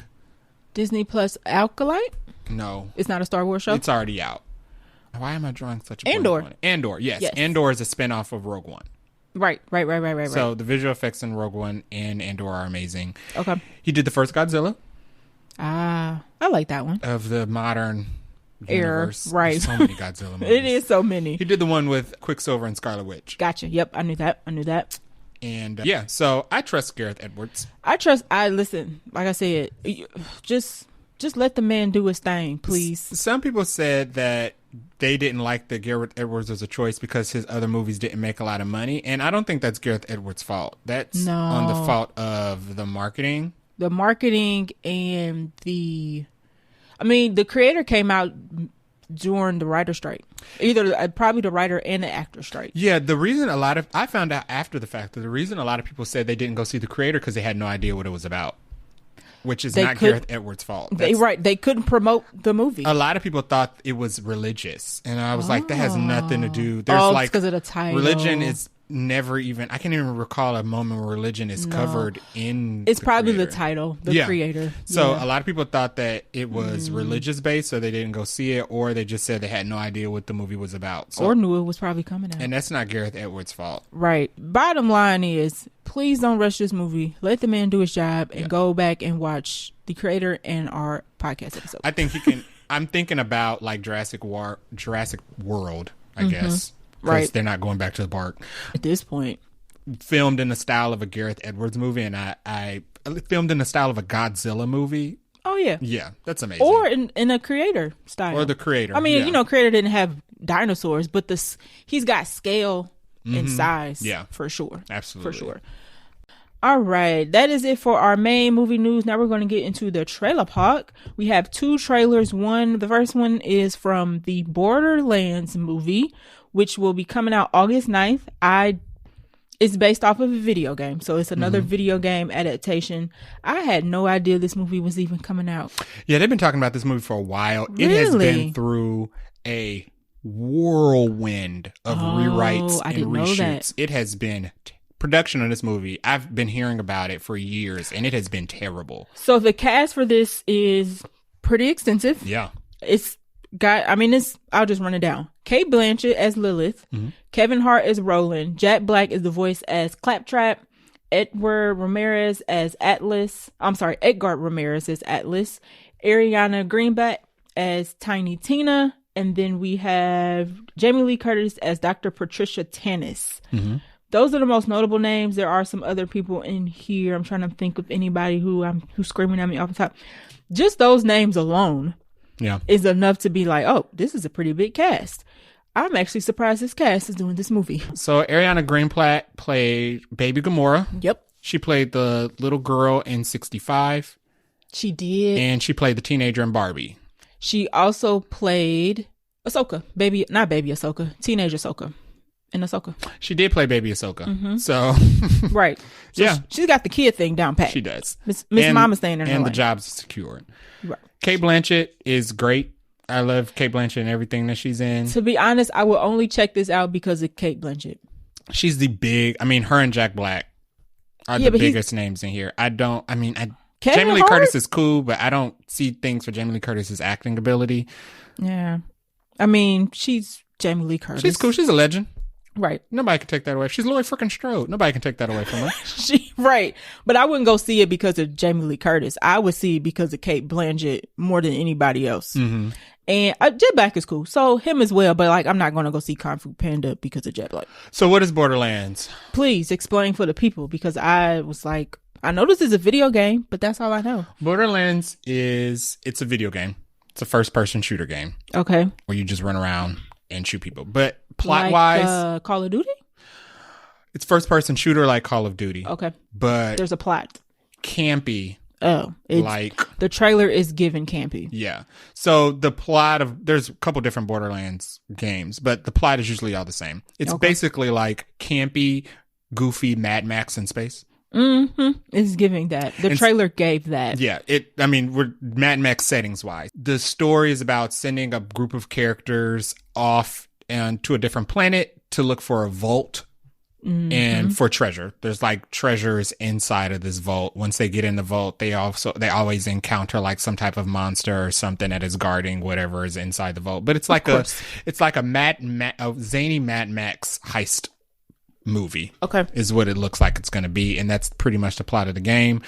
Disney Plus Alkalite? No. It's not a Star Wars show? It's already out. Why am I drawing such a blank Andor. on it? Andor, yes. Andor is a spinoff of Rogue One. Right. So the visual effects in Rogue One and Andor are amazing. Okay. He did the first Godzilla. I like that one. Of the modern universe. Right. There's so many Godzilla movies. It is so many. He did the one with Quicksilver and Scarlet Witch. Gotcha. Yep, I knew that. And so I trust Gareth Edwards. Listen, like I said, just let the man do his thing, please. Some people said that they didn't like that Gareth Edwards as a choice because his other movies didn't make a lot of money. And I don't think that's Gareth Edwards' fault. That's on the fault of the marketing. The marketing and the creator came out during the writer strike. Either probably the writer and the actor strike. Yeah, the reason I found out after the fact that the reason a lot of people said they didn't go see The Creator because they had no idea what it was about. Which is not Gareth Edwards' fault. They couldn't promote the movie. A lot of people thought it was religious. And I was like, that has nothing to do. There's because of the title. Religion is never even, I can't even recall a moment where religion is covered in it's probably creator. The title, the creator. So a lot of people thought that it was religious based, so they didn't go see it, or they just said they had no idea what the movie was about. So, or knew it was probably coming out. And that's not Gareth Edwards' fault. Right. Bottom line is, please don't rush this movie. Let the man do his job and go back and watch The Creator and our podcast episode. I think you can, I'm thinking about like Jurassic World, I guess. Right. They're not going back to the park. At this point. Filmed in the style of a Gareth Edwards movie, and I filmed in the style of a Godzilla movie. Oh, yeah. Yeah, that's amazing. Or in a creator style. Or the creator. I mean, creator didn't have dinosaurs, but he's got scale and size. Yeah. For sure. Absolutely. For sure. All right, that is it for our main movie news. Now we're going to get into the trailer park. We have 2 trailers. The first one is from the Borderlands movie, which will be coming out August 9th. It's based off of a video game, so it's another video game adaptation. I had no idea this movie was even coming out. Yeah, they've been talking about this movie for a while. Really? It has been through a whirlwind of rewrites and reshoots. It has been production on this movie. I've been hearing about it for years, and it has been terrible. So the cast for this is pretty extensive. Yeah. I'll just run it down. Cate Blanchett as Lilith. Kevin Hart as Roland. Jack Black is the voice as Claptrap. Edgar Ramirez as Atlas. Ariana Greenblatt as Tiny Tina. And then we have Jamie Lee Curtis as Dr. Patricia Tannis. Those are the most notable names. There are some other people in here. I'm trying to think of anybody who's screaming at me off the top. Just those names alone is enough to be like, oh, this is a pretty big cast. I'm actually surprised this cast is doing this movie. So Ariana Greenblatt played Baby Gamora. Yep. She played the little girl in 65. She did. And she played the teenager in Barbie. She also played Ahsoka. Teenage Ahsoka. In Ahsoka. She did play Baby Ahsoka. So. Right. So she's got the kid thing down pat. She does. Miss Mama's staying in her lane. And the job's secured. Right. Cate Blanchett is great. I love Cate Blanchett and everything that she's in. To be honest, I will only check this out because of Cate Blanchett. She's her and Jack Black are the biggest names in here. Jamie Lee Curtis is cool, but I don't see things for Jamie Lee Curtis's acting ability. Yeah. I mean, she's Jamie Lee Curtis. She's cool. She's a legend. Right. Nobody can take that away. She's Laurie freaking Strode. Nobody can take that away from her. Right. But I wouldn't go see it because of Jamie Lee Curtis. I would see it because of Cate Blanchett more than anybody else. Mm-hmm. And Jet Black is cool. So him as well. But like, I'm not going to go see Kung Fu Panda because of Jet Black. So what is Borderlands? Please explain for the people, because I was like, I know this is a video game, but that's all I know. Borderlands it's a video game. It's a first-person shooter game. Okay. Where you just run around and shoot people. But plot-wise... Like, Call of Duty? It's first-person shooter like Call of Duty. Okay. But... there's a plot. Campy. Oh. Like... the trailer is given campy. Yeah. So the plot of... there's a couple different Borderlands games, but the plot is usually all the same. It's basically like campy, goofy Mad Max in space. Mm-hmm. It's giving that. The trailer gave that. Yeah. We're Mad Max settings wise. The story is about sending a group of characters off and to a different planet to look for a vault and for treasure. There's like treasures inside of this vault. Once they get in the vault, they always encounter like some type of monster or something that is guarding whatever is inside the vault. But it's like a zany Mad Max heist movie. Okay. Is what it looks like it's going to be, and that's pretty much the plot of the game.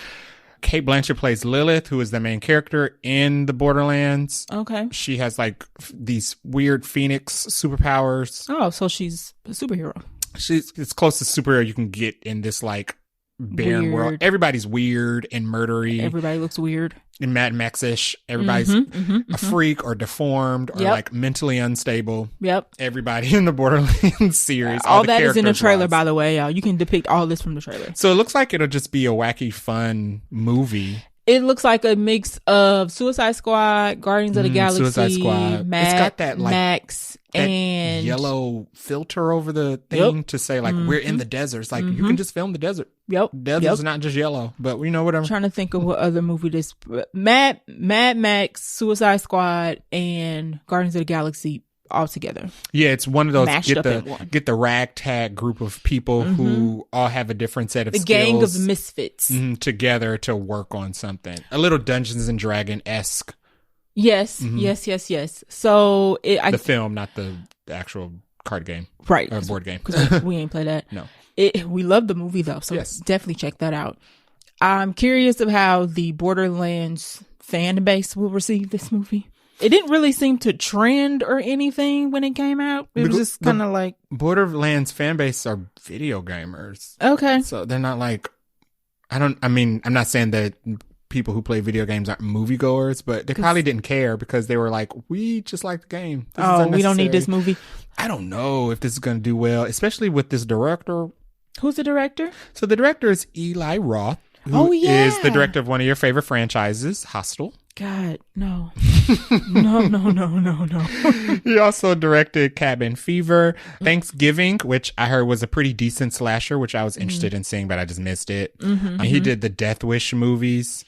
Cate Blanchett plays Lilith, who is the main character in the Borderlands. Okay. She has like these weird phoenix superpowers. Oh, so she's a superhero. She's as close as superhero you can get in this like barren world. Everybody's weird and murdery. Everybody looks weird. And Mad Max-ish. Everybody's a freak or deformed or like mentally unstable. Yep. Everybody in the Borderlands series. All that is in the trailer, by the way, y'all. You can depict all this from the trailer. So it looks like it'll just be a wacky, fun movie. It looks like a mix of Suicide Squad, Guardians of the Galaxy, Suicide Squad. Mad it's got that like Max, that and yellow filter over the thing to say like we're in the desert. It's like you can just film the desert. Yep. Desert's not just yellow, but whatever. I'm trying to think of what other movie this Mad Max, Suicide Squad, and Guardians of the Galaxy all together. Yeah, it's one of those get the ragtag group of people who all have a different set of skills. The gang of misfits together to work on something. A little Dungeons and Dragon-esque. Yes. So the film, not the actual card game, right? Or board game. Because we ain't play that. No, we love the movie though, so definitely check that out. I'm curious of how the Borderlands fan base will receive this movie. It didn't really seem to trend or anything when it came out. It was just kind of like... Borderlands fan base are video gamers. Okay. So they're not like... I'm not saying that people who play video games aren't moviegoers, but they probably didn't care because they were like, we just like the game. We don't need this movie. I don't know if this is going to do well, especially with this director. Who's the director? So the director is Eli Roth, who is the director of one of your favorite franchises, Hostel. God, no. No. He also directed Cabin Fever, Thanksgiving, which I heard was a pretty decent slasher, which I was interested in seeing, but I just missed it. And he did the Death Wish movies.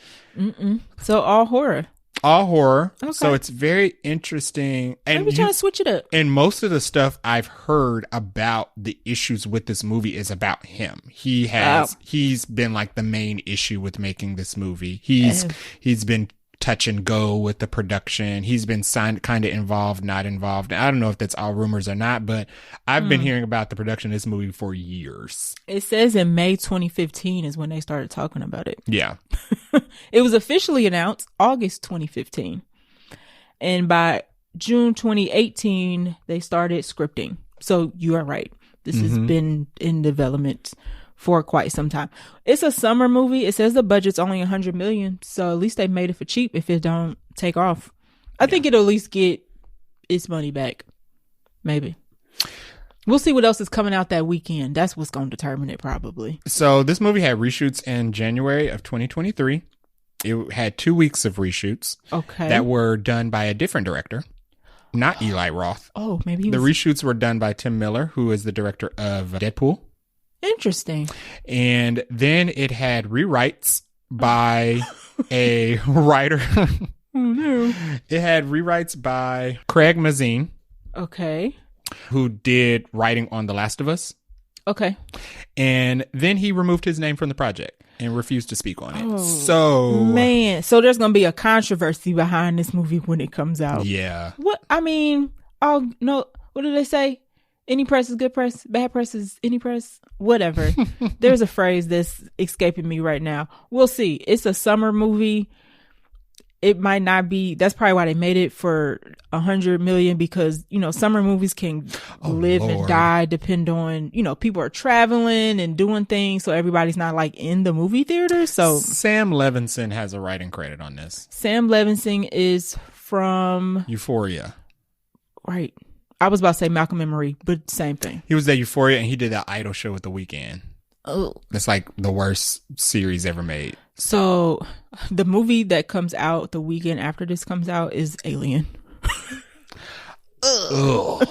So all horror. All horror. Okay. So it's very interesting. And maybe trying to switch it up. And most of the stuff I've heard about the issues with this movie is about him. He's been like the main issue with making this movie. He's been touch and go with the production. He's been kind of involved, not involved. I don't know if that's all rumors or not, but I've been hearing about the production of this movie for years. It says in May 2015 is when they started talking about it. Yeah. It was officially announced August 2015. And by June 2018, they started scripting. So you are right. This has been in development for quite some time. It's a summer movie. It says the budget's only $100 million, so at least they made it for cheap if it don't take off. I think it'll at least get its money back. Maybe. We'll see what else is coming out that weekend. That's what's going to determine it, probably. So this movie had reshoots in January of 2023. It had 2 weeks of reshoots that were done by a different director, not Eli Roth. Oh, maybe the reshoots were done by Tim Miller, who is the director of Deadpool. Interesting. And then it had rewrites by a writer. Oh, no. It had rewrites by Craig Mazin. Okay. Who did writing on The Last of Us. Okay. And then he removed his name from the project. and refused to speak on it. So there's gonna be a controversy behind this movie when it comes out. Yeah. What I mean, oh no, what do they say? Any press is good press, bad press is any press, whatever. There's a phrase that's escaping me right now. We'll see. It's a summer movie. It might not be. That's probably why they made it for 100 million, because, you know, summer movies can live and die, depend on, you know, people are traveling and doing things. So everybody's not like in the movie theater. So Sam Levinson has a writing credit on this. Sam Levinson is from Euphoria. Right. I was about to say Malcolm and Marie, but same thing. He was at Euphoria and he did that Idol show with The Weeknd. Oh. That's like the worst series ever made. So the movie that comes out the weekend after this comes out is Alien. Ugh.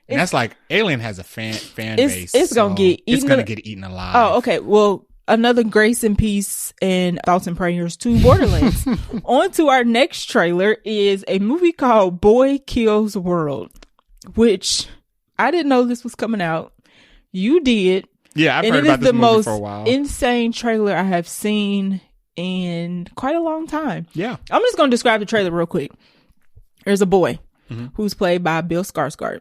And that's like, Alien has a fan base. It's gonna get eaten. It's gonna get eaten alive. Oh, okay. Well, another grace and peace and thoughts and prayers to Borderlands. On to our next trailer is a movie called Boy Kills World, which I didn't know this was coming out. You did. Yeah, I've heard about this movie for a while. It is the most insane trailer I have seen in quite a long time. Yeah. I'm just going to describe the trailer real quick. There's a boy who's played by Bill Skarsgård.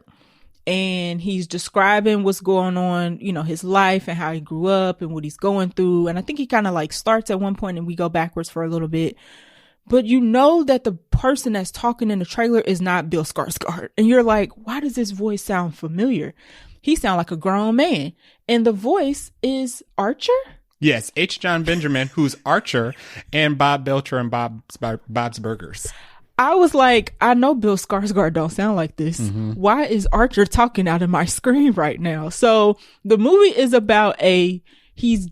And he's describing what's going on, you know, his life and how he grew up and what he's going through. And I think he kind of like starts at one point and we go backwards for a little bit. But you know that the person that's talking in the trailer is not Bill Skarsgård. And you're like, why does this voice sound familiar? He sounds like a grown man. And the voice is Archer? Yes, H. John Benjamin, who's Archer, and Bob Belcher and Bob's Burgers. I was like, I know Bill Skarsgård don't sound like this. Why is Archer talking out of my screen right now? So the movie is about he's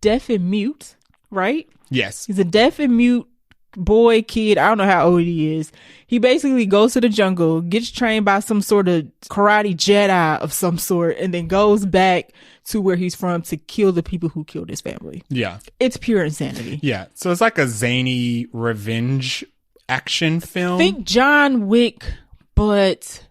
deaf and mute, right? Yes. He's a deaf and mute boy, kid. I don't know how old he is. He basically goes to the jungle, gets trained by some sort of karate Jedi of some sort, and then goes back to where he's from to kill the people who killed his family. Yeah. It's pure insanity. Yeah. So it's like a zany revenge action film. Think John Wick, but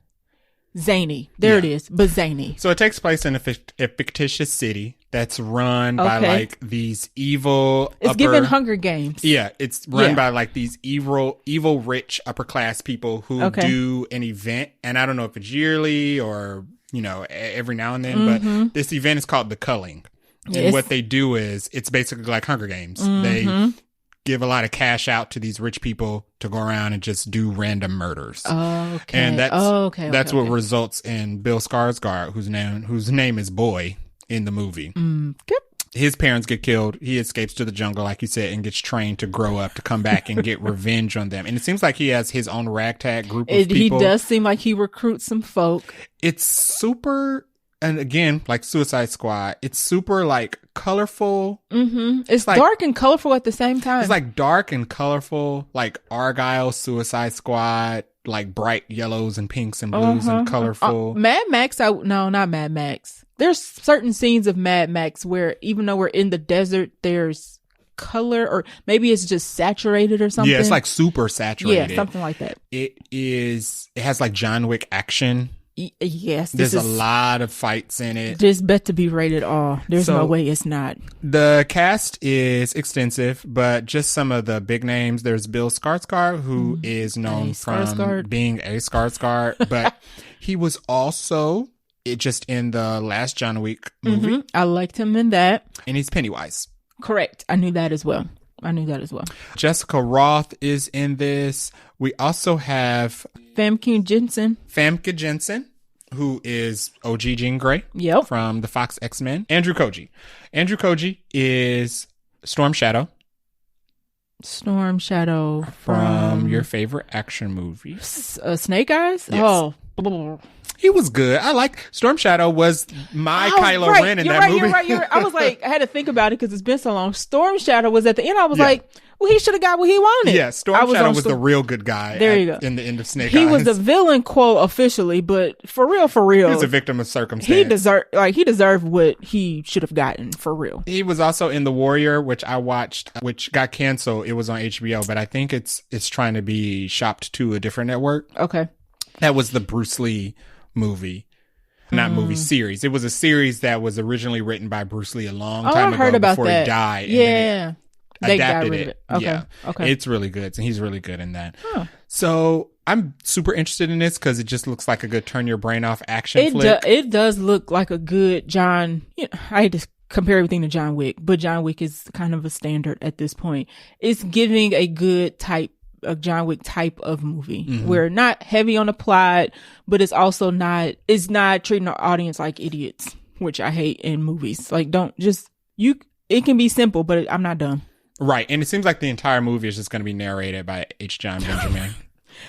zany. There it is, but zany. So it takes place in a fictitious city that's run by like these evil. It's given Hunger Games. Yeah, it's run by like these evil rich upper class people who do an event, and I don't know if it's yearly or, you know, every now and then, but this event is called the Culling. And what they do is it's basically like Hunger Games. They give a lot of cash out to these rich people to go around and just do random murders. Okay. And that's what results in Bill Skarsgård, whose name is Boy in the movie. His parents get killed. He escapes to the jungle, like you said, and gets trained to grow up, to come back and get revenge on them. And it seems like he has his own ragtag group of people. He does seem like he recruits some folk. It's super... And again, like Suicide Squad, it's super like colorful. It's like dark and colorful at the same time. It's like dark and colorful, like Argyle, Suicide Squad, like bright yellows and pinks and blues and colorful. Mad Max, no, not Mad Max. There's certain scenes of Mad Max where even though we're in the desert, there's color, or maybe it's just saturated or something. Yeah, it's like super saturated. Yeah, something like that. It has like John Wick action. Yes, there's a lot of fights in it. This bet to be rated R. There's no way it's not. The cast is extensive, but just some of the big names. There's Bill Skarsgård, who is known from being a Skarsgård, but he was also just in the last John Wick movie. I liked him in that, and he's Pennywise. Correct. I knew that as well. Jessica Roth is in this. We also have Famke Jensen, who is OG Jean Grey from the Fox X-Men. Andrew Koji is Storm Shadow from your favorite action movie, Snake Eyes. Yes. He was good. I like Storm Shadow was my Kylo Ren in that movie. You're right. I was like, I had to think about it because it's been so long. Storm Shadow was at the end. I was like, well, he should have got what he wanted. Yeah, Storm Shadow was the real good guy. There you go. In the end of Snake Eyes. He was the villain, quote, officially, but for real. He was a victim of circumstance. He deserved what he should have gotten, for real. He was also in The Warrior, which I watched, which got canceled. It was on HBO, but I think it's trying to be shopped to a different network. Okay. That was the Bruce Lee movie. not movie series. It was a series that was originally written by Bruce Lee a long time ago before he died. Yeah. They adapted it. Okay. Yeah. Okay. It's really good. And he's really good in that. Huh. So I'm super interested in this because it just looks like a good turn your brain off action flick. It does look like a good John. I hate to compare everything to John Wick, but John Wick is kind of a standard at this point. It's giving a good type of John Wick type of movie. We're not heavy on the plot, but it's also not treating our audience like idiots, which I hate in movies. Like, it can be simple, but I'm not dumb. Right. And it seems like the entire movie is just going to be narrated by H. John Benjamin,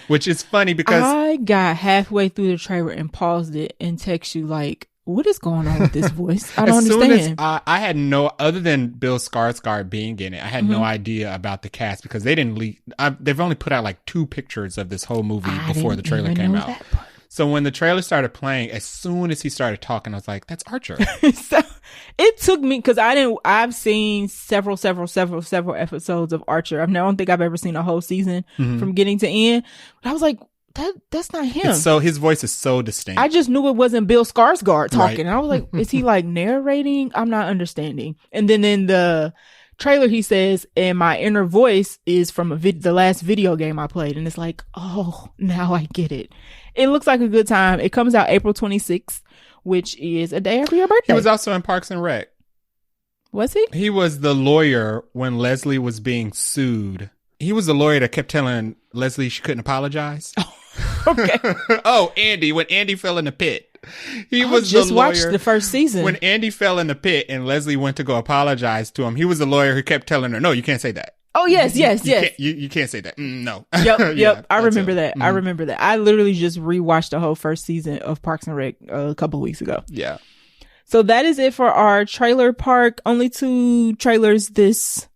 which is funny because I got halfway through the trailer and paused it and text you like, what is going on with this voice? I don't understand. I had other than Bill Skarsgård being in it, I had no idea about the cast because they didn't leak. They've only put out like 2 pictures of this whole movie before the trailer came out. So when the trailer started playing, as soon as he started talking, I was like, that's Archer. So it took me, because I've seen several episodes of Archer. I don't think I've ever seen a whole season from beginning to end. But I was like, that's not him. So his voice is so distinct. I just knew it wasn't Bill Skarsgård talking. Right. I was like, is he like narrating? I'm not understanding. And then in the trailer, he says, and my inner voice is from the last video game I played. And it's like, oh, now I get it. It looks like a good time. It comes out April 26th, which is a day after your birthday. He was also in Parks and Rec. Was he? He was the lawyer when Leslie was being sued. He was the lawyer that kept telling Leslie she couldn't apologize. Okay. Oh, Andy, when Andy fell in the pit. He was just the lawyer. Watched the first season. When Andy fell in the pit and Leslie went to go apologize to him, he was the lawyer who kept telling her, no, you can't say that. Oh, yes. You can't say that. No. Yep. Yeah, I remember that. I remember that. I literally just rewatched the whole first season of Parks and Rec a couple of weeks ago. Yeah. So that is it for our trailer park. Only 2 trailers this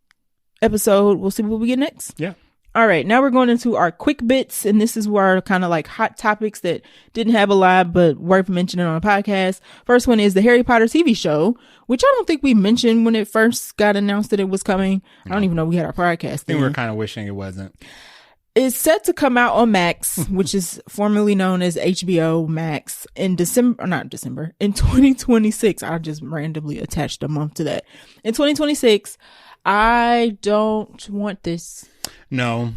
episode. We'll see what we get next. Yeah. All right. Now we're going into our quick bits. And this is where kind of like hot topics that didn't have a lot, but worth mentioning on a podcast. First one is the Harry Potter TV show, which I don't think we mentioned when it first got announced that it was coming. No. I don't even know we had our podcast. I think we were kind of wishing it wasn't. It's set to come out on Max, which is formerly known as HBO Max in December, in 2026. I just randomly attached a month to that. In 2026, I don't want this. No.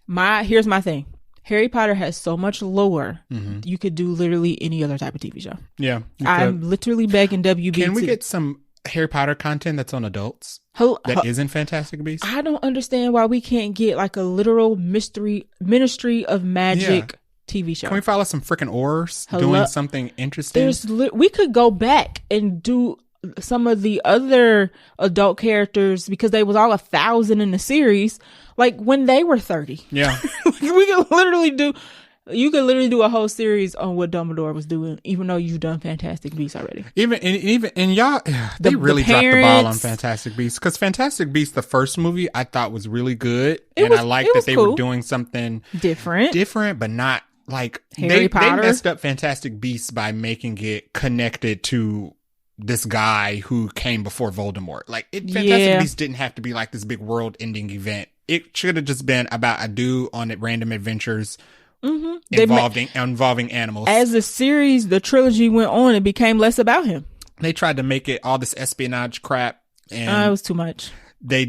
Here's my thing. Harry Potter has so much lore. You could do literally any other type of TV show. Yeah. I'm literally begging WB. Can we get some Harry Potter content that's on adults? That isn't Fantastic Beasts? I don't understand why we can't get like a literal Ministry of Magic TV show. Can we follow some freaking Aurors doing something interesting? We could go back and do some of the other adult characters because they was all 1,000 in the series, like when they were 30. Yeah. You could literally do a whole series on what Dumbledore was doing, even though you've done Fantastic Beasts already. And y'all, they really dropped the ball on Fantastic Beasts, because Fantastic Beasts, the first movie, I thought was really good, I liked that they were doing something different, but not like Harry Potter. They messed up Fantastic Beasts by making it connected to this guy who came before Voldemort. Like, Fantastic Beasts didn't have to be like this big world-ending event. It should have just been about a dude on random adventures involving animals. As the series, the trilogy went on, it became less about him. They tried to make it all this espionage crap, and it was too much. They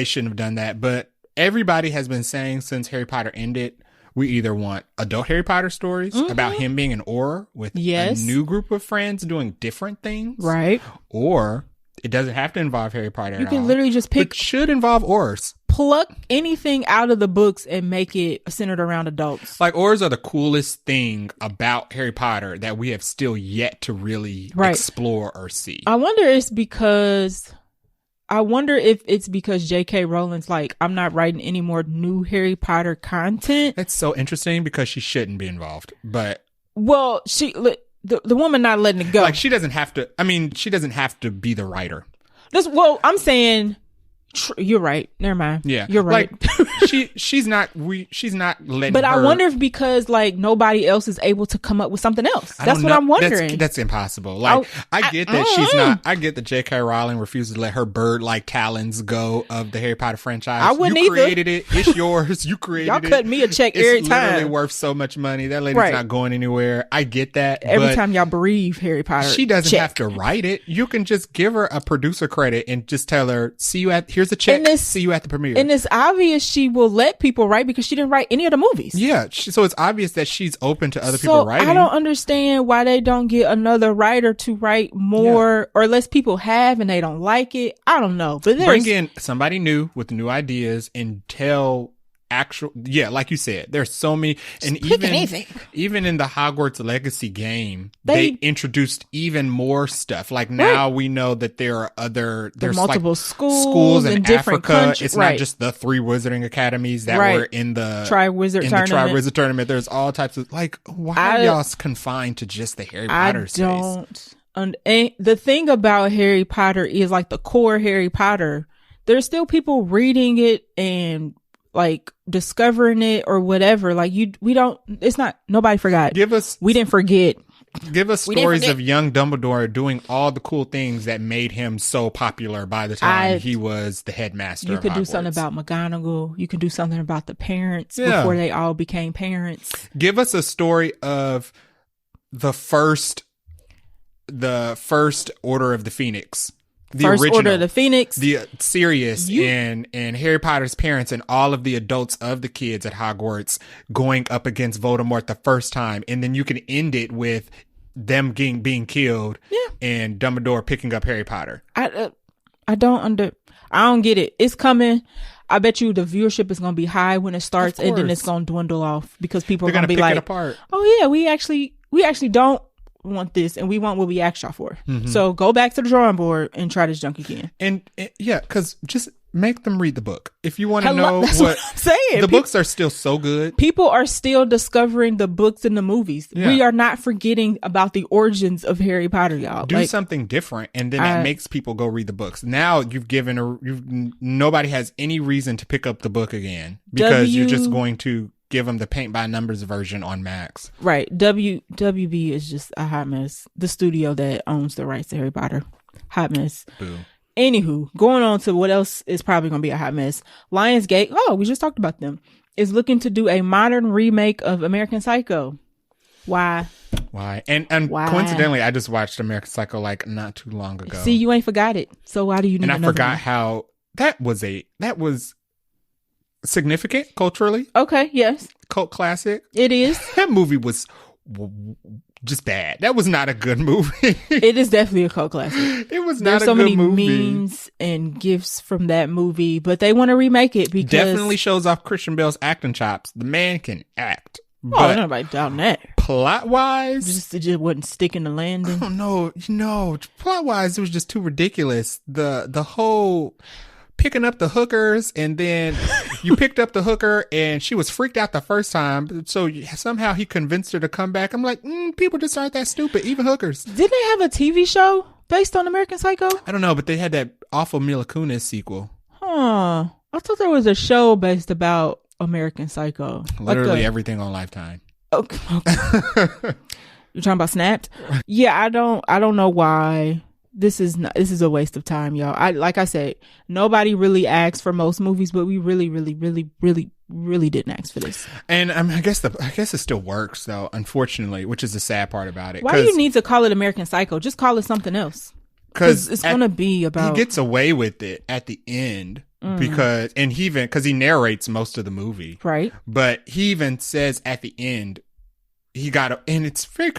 shouldn't have done that. But everybody has been saying since Harry Potter ended, we either want adult Harry Potter stories about him being an Auror with a new group of friends doing different things. Right. Or it doesn't have to involve Harry Potter at all. You can literally just pick. It should involve Aurors. Pluck anything out of the books and make it centered around adults. Like, Aurors are the coolest thing about Harry Potter that we have still yet to really explore or see. I wonder if it's because J.K. Rowling's like, I'm not writing any more new Harry Potter content. It's so interesting because she shouldn't be involved. But well, the woman not letting it go. Like, she doesn't have to. I mean, she doesn't have to be the writer. I'm saying You're right. Never mind. Yeah, you're right. Like, she's not letting. But I wonder if because like nobody else is able to come up with something else. That's what I'm wondering. That's impossible. Like I get that she's not. I get that J.K. Rowling refuses to let her bird-like talons go of the Harry Potter franchise. I wouldn't either. You created it. It's yours. You created Y'all it. cut me a check every time. It's literally worth so much money. That lady's not going anywhere. I get that. Every time y'all bereave Harry Potter, she doesn't have to write it. You can just give her a producer credit and just tell her, here's a check. See you at the premiere. And it's obvious she will let people write because she didn't write any of the movies. Yeah. So it's obvious that she's open to other people writing. I don't understand why they don't get another writer to write more or less people have and they don't like it. I don't know. But bring in somebody new with new ideas and tell like you said, there's so many, and even in the Hogwarts Legacy game, they introduced even more stuff. Like now we know that there's multiple like schools in different Africa. countries. It's not just the 3 wizarding academies that were in the Tri-Wizard tournament. There's all types of why are y'all confined to just the Harry Potter space? And the thing about Harry Potter is like the core Harry Potter. There's still people reading it and like discovering it or whatever. Like nobody forgot. We didn't forget. Give us stories of young Dumbledore doing all the cool things that made him so popular by the time he was the headmaster. You could do something about McGonagall. You could do something about the parents before they all became parents. Give us a story of the first Order of the Phoenix. The original Order of the Phoenix, the Sirius and Harry Potter's parents and all of the adults of the kids at Hogwarts going up against Voldemort the first time, and then you can end it with them being killed and Dumbledore picking up Harry Potter. I don't get it. It's coming. I bet you the viewership is going to be high when it starts, and then it's going to dwindle off because people are going to be like, "Oh yeah, we actually don't want this and we want what we asked y'all for." So go back to the drawing board and try this junk again. And because just make them read the book if you want to know what I'm saying. The books are still so good. People are still discovering the books and the movies. We are not forgetting about the origins of Harry Potter, y'all. Do something different, and then that makes people go read the books. Now nobody has any reason to pick up the book again because you're just going to give them the paint by numbers version on Max. Right. WB is just a hot mess. The studio that owns the rights to Harry Potter. Hot mess. Boo. Anywho, going on to what else is probably going to be a hot mess. Lionsgate, we just talked about them, is looking to do a modern remake of American Psycho. Why? And coincidentally, I just watched American Psycho like not too long ago. See, you ain't forgot it. So why do you need another one? And I forgot how that was significant culturally. Okay, yes. Cult classic. It is. That movie was just bad. That was not a good movie. It is definitely a cult classic. It was not a good movie. There's so many memes and gifs from that movie, but they want to remake it because definitely shows off Christian Bale's acting chops. The man can act. But nobody doubting that. Plot wise, it just wasn't sticking the landing. I don't know. Plot wise, it was just too ridiculous. The whole picking up the hookers, and then you picked up the hooker and she was freaked out the first time, so somehow he convinced her to come back. I'm like, people just aren't that stupid, even hookers. Didn't they have a TV show based on American Psycho? I don't know, but they had that awful Mila Kunis sequel. I thought there was a show based about American Psycho. Literally everything on Lifetime. Okay. You're talking about Snapped? Yeah, I don't know why. This is a waste of time, y'all. Like I said, nobody really asked for most movies, but we really, really, really, really, really didn't ask for this. And I guess it still works though, unfortunately, which is the sad part about it. Why do you need to call it American Psycho? Just call it something else. Because it's gonna be about. He gets away with it at the end because he narrates most of the movie, right? But he even says at the end and it's very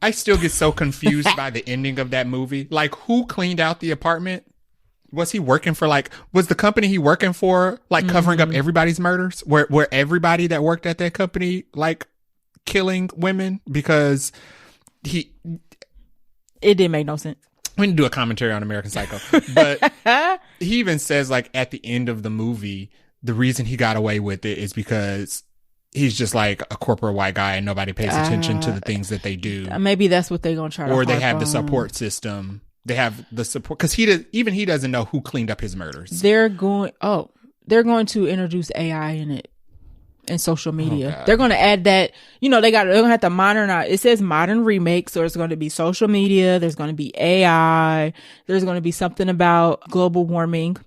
I still get so confused by the ending of that movie. Like, who cleaned out the apartment? Was he working for was the company he working for covering up everybody's murders? Were everybody that worked at that company killing women? Because it didn't make no sense. We need to do a commentary on American Psycho. But he even says at the end of the movie, the reason he got away with it is because he's just a corporate white guy and nobody pays attention to the things that they do. Maybe that's what they're going to try to Or they have the support system They have the support because he doesn't know who cleaned up his murders. They're going to introduce AI in it and social media. They're going to add that. They're going to have to modernize. It says modern remake, so it's going to be social media. There's going to be AI. There's going to be something about global warming.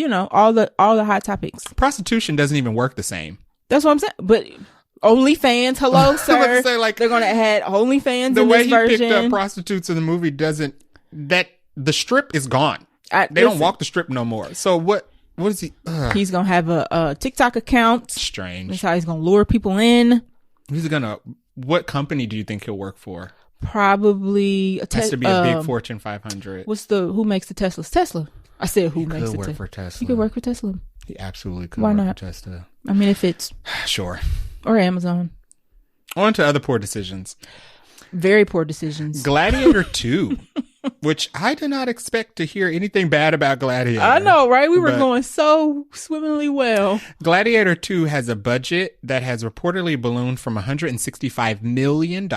All the hot topics. Prostitution doesn't even work the same. That's what I'm saying. But OnlyFans, hello, sir. They're going to add OnlyFans the in way this he version. picked up prostitutes in the movie the strip is gone. They don't walk the strip no more. So what is he? He's going to have a TikTok account. Strange. That's how he's going to lure people in. What company do you think he'll work for? Probably has to be a big Fortune 500. Who makes the Teslas? Tesla. I said who makes the Tesla. He could work for Tesla. He absolutely could. Why work not? For Tesla. I mean, if it's sure. Or Amazon. On to other poor decisions. Very poor decisions. Gladiator 2, which I did not expect to hear anything bad about Gladiator. I know, right? We were going so swimmingly well. Gladiator 2 has a budget that has reportedly ballooned from $165 million,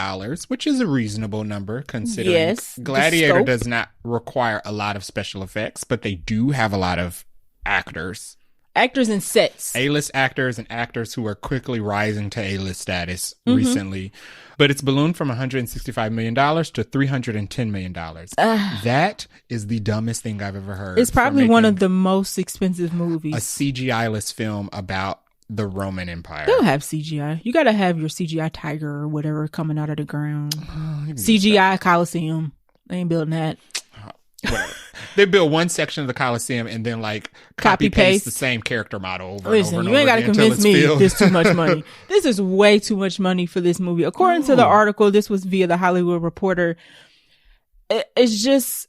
which is a reasonable number considering Gladiator does not require a lot of special effects, but they do have a lot of actors. Actors and sets. A-list actors and actors who are quickly rising to A-list status recently. But it's ballooned from $165 million to $310 million. That is the dumbest thing I've ever heard. It's probably one of the most expensive movies. A CGI-less film about the Roman Empire. They'll have CGI. You got to have your CGI tiger or whatever coming out of the ground. CGI Coliseum. They ain't building that. Whatever. They build one section of the Coliseum and then copy paste the same character model over and over and over. You ain't got to convince me there's too much money. This is way too much money for this movie. According to the article, this was via the Hollywood Reporter. It's just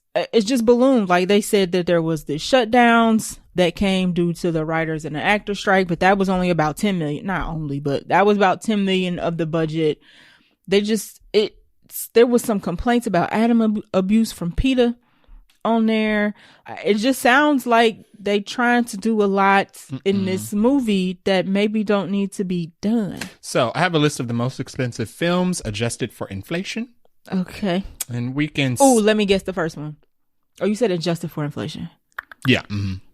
ballooned. Like they said that there was the shutdowns that came due to the writers and the actor strike, but that was only about 10 million. Not only, but that was about 10 million of the budget. There was some complaints about animal abuse from PETA on there. It just sounds like they trying to do a lot in this movie that maybe don't need to be done. So I have a list of the most expensive films adjusted for inflation. Okay. And we can... Oh, let me guess the first one. Oh, you said adjusted for inflation. Yeah.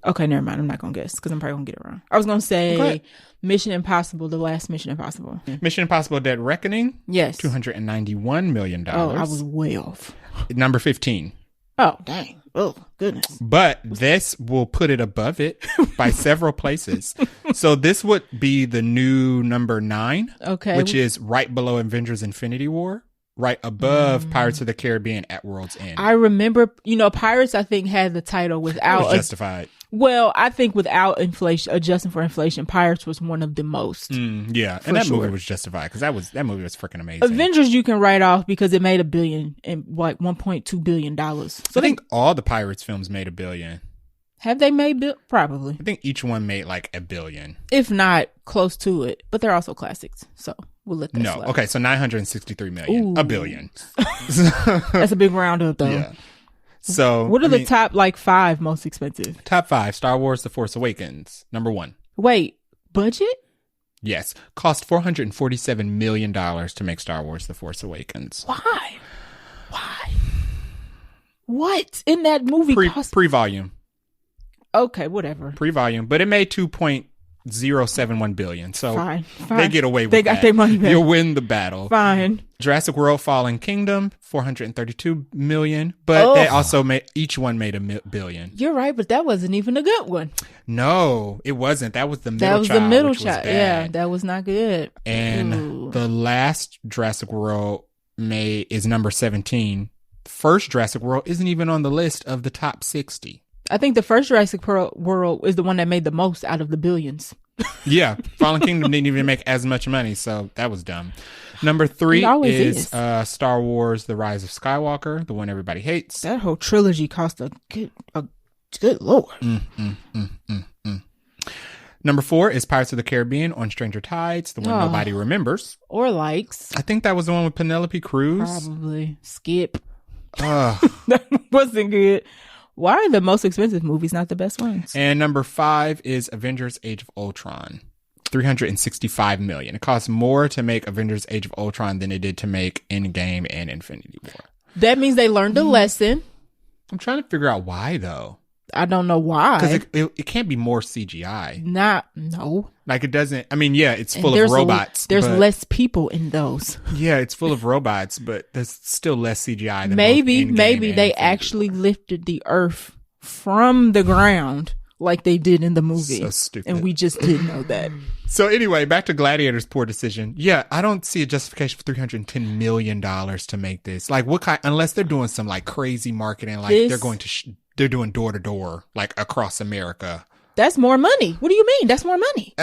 Okay, never mind. I'm not going to guess because I'm probably going to get it wrong. I was going to say Mission Impossible, the last Mission Impossible. Mission Impossible Dead Reckoning? Yes. $291 million. Oh, I was way off. Number 15. Oh, dang. Oh, goodness. But this will put it above it by several places. So this would be the new number 9. Okay. Which is right below Avengers Infinity War. Right above Pirates of the Caribbean at World's End. I remember, Pirates, I think, had the title without... It was justified. Well, I think without inflation, adjusting for inflation, Pirates was one of the most. Yeah, and that movie was justified because that movie was freaking amazing. Avengers you can write off because it made $1 billion and $1.2 billion. So I think all the Pirates films made $1 billion. Have they made probably? I think each one made $1 billion, if not close to it. But they're also classics, so we'll let that slide. Okay, so $963 million, $1 billion. That's a big round up, though. Yeah. So what are the top 5 most expensive? Top 5: Star Wars: The Force Awakens, number 1. Wait, budget? Yes, cost $447 million to make Star Wars: The Force Awakens. Why? What in that movie? Pre-volume. Okay, whatever. Pre-volume, but it made $2.071 billion. So fine. They get away with that. They got their money back. You'll win the battle. Fine. Jurassic World: Fallen Kingdom, $432 million, but they also each one made $1 billion. You're right, but that wasn't even a good one. No, it wasn't. That was the middle child. That was the middle child. Yeah, that was not good. And the last Jurassic World is number 17. First Jurassic World isn't even on the list of the top 60. I think the first Jurassic World is the one that made the most out of the billions. Yeah, Fallen Kingdom didn't even make as much money, so that was dumb. Number 3 is Star Wars: The Rise of Skywalker, the one everybody hates. That whole trilogy cost a good lord. Number 4 is Pirates of the Caribbean on Stranger Tides, the one nobody remembers or likes. I think that was the one with Penelope Cruz. Probably. Skip. That wasn't good. Why are the most expensive movies not the best ones? And number 5 is Avengers: Age of Ultron, $365 million. It costs more to make Avengers: Age of Ultron than it did to make Endgame and Infinity War. That means they learned a lesson. I'm trying to figure out why though. I don't know why. Because it can't be more CGI. No. Like it doesn't. I mean, yeah, it's full of robots. There's less people in those. Yeah, it's full of robots, but there's still less CGI than maybe they actually lifted the Earth from the ground like they did in the movie. So stupid. And we just didn't know that. So anyway, back to Gladiator's poor decision. Yeah, I don't see a justification for $310 million to make this. Like what kind, unless they're doing some like crazy marketing, like they're doing door to door, like across America. That's more money. What do you mean? That's more money.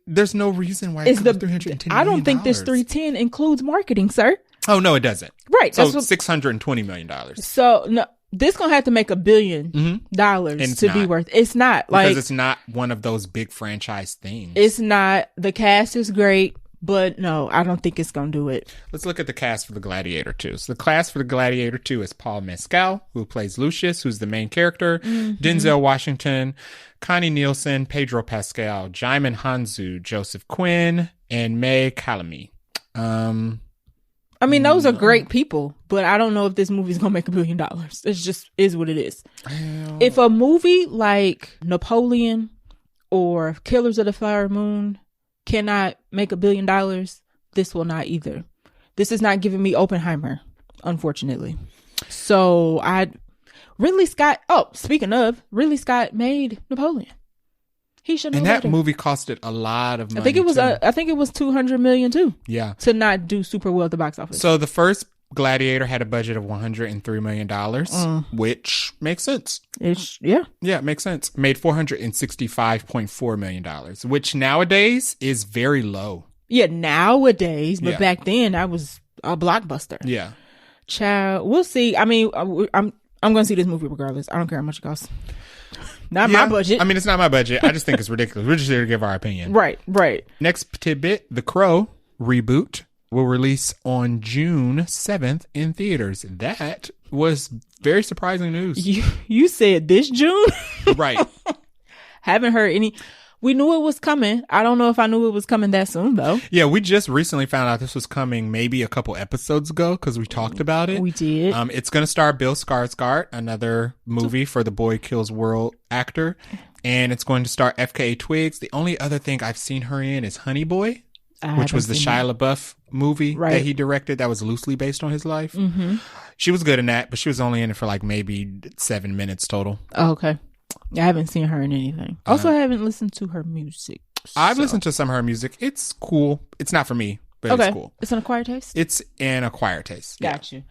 There's no reason why it's $310 million. I don't think this 310 includes marketing, sir. Oh no, it doesn't. Right. So $620 million. So no, this gonna have to make $1 billion to be worth. It's not because it's not one of those big franchise things. It's not. The cast is great. But no, I don't think it's going to do it. Let's look at the cast for the Gladiator 2. So the cast for the Gladiator 2 is Paul Mescal, who plays Lucius, who's the main character, Denzel Washington, Connie Nielsen, Pedro Pascal, Jaimin Hanzu, Joseph Quinn, and May Calamy. I mean, those are great people, but I don't know if this movie's going to make $1 billion. It just is what it is. If a movie like Napoleon or Killers of the Flower Moon cannot make $1 billion, this will not either. This is not giving me Oppenheimer, unfortunately. So Ridley Scott made Napoleon. He should know. And that better. movie costed a lot of money. I think it was $200 million too. Yeah. To not do super well at the box office. So the first Gladiator had a budget of $103 million, which makes sense. Yeah, it makes sense. Made $465.4 million, which nowadays is very low. Yeah, nowadays, but back then that was a blockbuster. Yeah, child, we'll see. I mean, I'm going to see this movie regardless. I don't care how much it costs. Not my budget. I mean, it's not my budget. I just think it's ridiculous. We're just here to give our opinion. Right. Next tidbit: The Crow reboot will release on June 7th in theaters. That was very surprising news. You said this June? Right. Haven't heard any. We knew it was coming. I don't know if I knew it was coming that soon, though. Yeah, we just recently found out this was coming maybe a couple episodes ago because we talked about it. We did. It's going to star Bill Skarsgård, another movie for the Boy Kills World actor. And it's going to star FKA Twigs. The only other thing I've seen her in is Honey Boy, which was the Shia LaBeouf movie that he directed that was loosely based on his life. Mm-hmm. She was good in that, but she was only in it for like maybe 7 minutes total. Oh, okay. I haven't seen her in anything. Also, I haven't listened to her music. I've listened to some of her music. It's cool. It's not for me, but it's cool. It's an acquired taste? It's an acquired taste. Got you.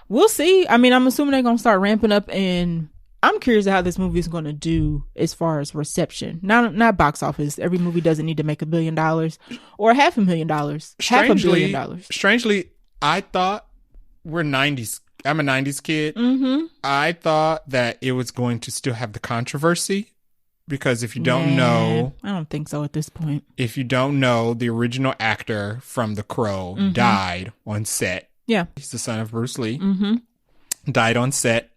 We'll see. I mean, I'm assuming they're going to start ramping up, and I'm curious how this movie is going to do as far as reception. Not box office. Every movie doesn't need to make $1 billion or $500,000. $500 million. Strangely, I thought we're 90s. I'm a 90s kid. Mm-hmm. I thought that it was going to still have the controversy because if you don't know... I don't think so at this point. If you don't know, the original actor from The Crow died on set. Yeah. He's the son of Bruce Lee. Mm-hmm. Died on set.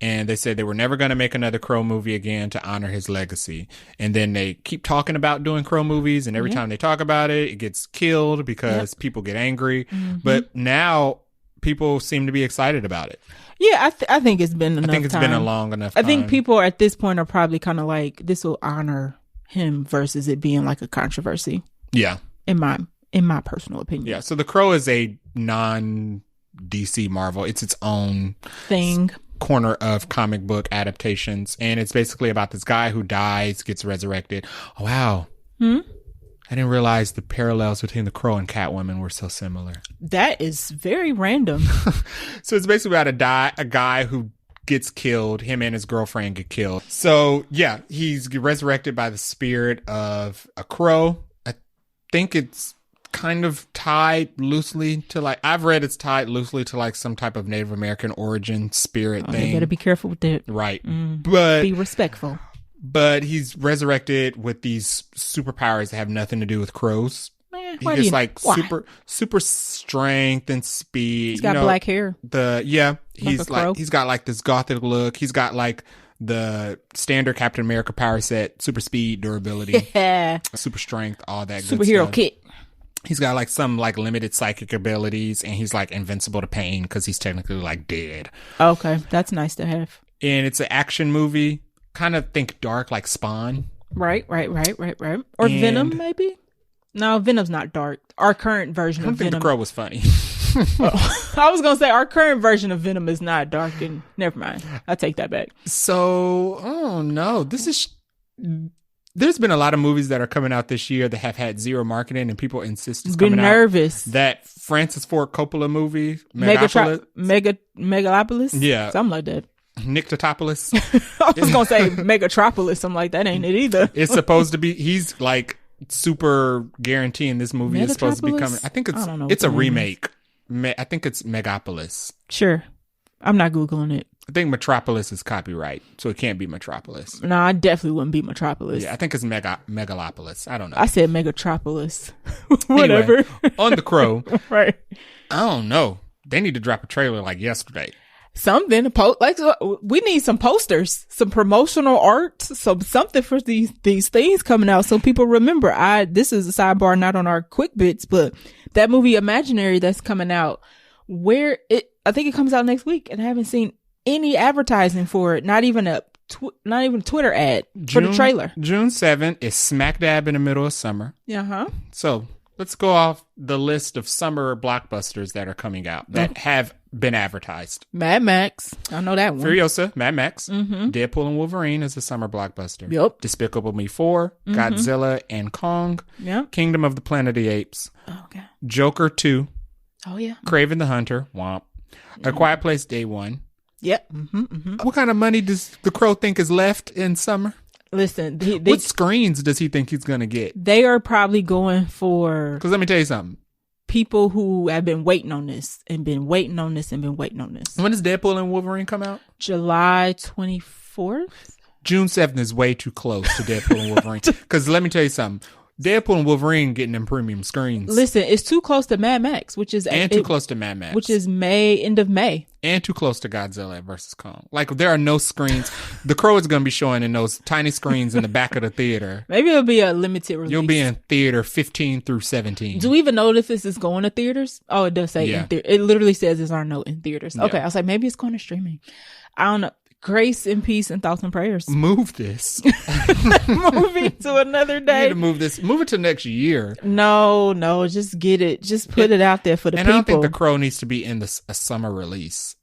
And they said they were never going to make another Crow movie again to honor his legacy. And then they keep talking about doing Crow movies. And every time they talk about it, it gets killed because people get angry. Mm-hmm. But now... people seem to be excited about it. Yeah, I think it's been enough time. I think it's been a long enough time. I think people at this point are probably kind of like, this will honor him versus it being like a controversy. Yeah. In my personal opinion. Yeah, so The Crow is a non-DC Marvel. It's its own thing. Corner of comic book adaptations. And it's basically about this guy who dies, gets resurrected. Oh, wow. I didn't realize the parallels between The Crow and Catwoman were so similar. That is very random. So it's basically about a guy who gets killed. Him and his girlfriend get killed. So yeah, he's resurrected by the spirit of a crow. I think it's kind of tied loosely to like, I've read it's tied loosely to like some type of Native American origin spirit thing. You better be careful with that. Right. But be respectful. But he's resurrected with these superpowers that have nothing to do with crows. He gets like super strength and speed. He's got black hair. He's got like this gothic look. He's got like the standard Captain America power set, super speed, durability, super strength, all that good superhero stuff. kit. He's got like some like limited psychic abilities, and he's like invincible to pain because he's technically like dead. Okay, that's nice to have. And it's an action movie. Kind of think dark, like Spawn. Right. Or Venom, maybe? No, Venom's not dark. Our current version of Venom. I think The Crow was funny. I was going to say, our current version of Venom is not dark, and never mind. I take that back. So, oh no, there's been a lot of movies that are coming out this year that have had zero marketing, and people insist it's coming nervous. out. That Francis Ford Coppola movie, Megalopolis? Yeah. Something like that. Nictotopolis. I was going to say Megatropolis. I'm like, that ain't it either. It's supposed to be, he's like super guaranteeing this movie is supposed to be coming. I think it's a remake. I think it's Megapolis. Sure. I'm not Googling it. I think Metropolis is copyright, so it can't be Metropolis. No, I definitely wouldn't be Metropolis. Yeah, I think it's Megalopolis. I don't know. I said Megatropolis. Whatever. Anyway, on The Crow. Right. I don't know. They need to drop a trailer like yesterday. Something we need some posters, some promotional art, something for these things coming out so people remember. This is a sidebar, not on our quick bits, but that movie Imaginary that's coming out, I think it comes out next week, and I haven't seen any advertising for it. Not even a Twitter ad for the trailer. June 7th is smack dab in the middle of summer. So let's go off the list of summer blockbusters that are coming out that have been advertised. Mad Max. I know that one. Furiosa, Mad Max. Mm-hmm. Deadpool and Wolverine is a summer blockbuster. Yep. Despicable Me 4, Godzilla and Kong. Yep. Kingdom of the Planet of the Apes. Oh, okay. Joker 2. Oh, yeah. Craven the Hunter. Womp. A Quiet Place Day 1. Yep. What kind of money does The Crow think is left in summer? Listen, what screens does he think he's going to get? They are probably going for... Because let me tell you something. People who have been waiting on this and been waiting on this and been waiting on this. When does Deadpool and Wolverine come out? July 24th? June 7th is way too close to Deadpool and Wolverine. Because let me tell you something. Deadpool and Wolverine getting them premium screens. Listen, it's too close to Mad Max, which is... And too close to Mad Max. Which is end of May. And too close to Godzilla vs. Kong. Like, there are no screens. The Crow is going to be showing in those tiny screens in the back of the theater. Maybe it'll be a limited release. You'll be in theater 15 through 17. Do we even know if this is going to theaters? Oh, it does say in theater. It literally says there's no in theaters. Okay, I was like, maybe it's going to streaming. I don't know. Grace and peace and thoughts and prayers. Move this. Moving to another day. You need to move this. Move it to next year. No. Just get it. Just put it out there for the people. And I don't think The Crow needs to be in a summer release.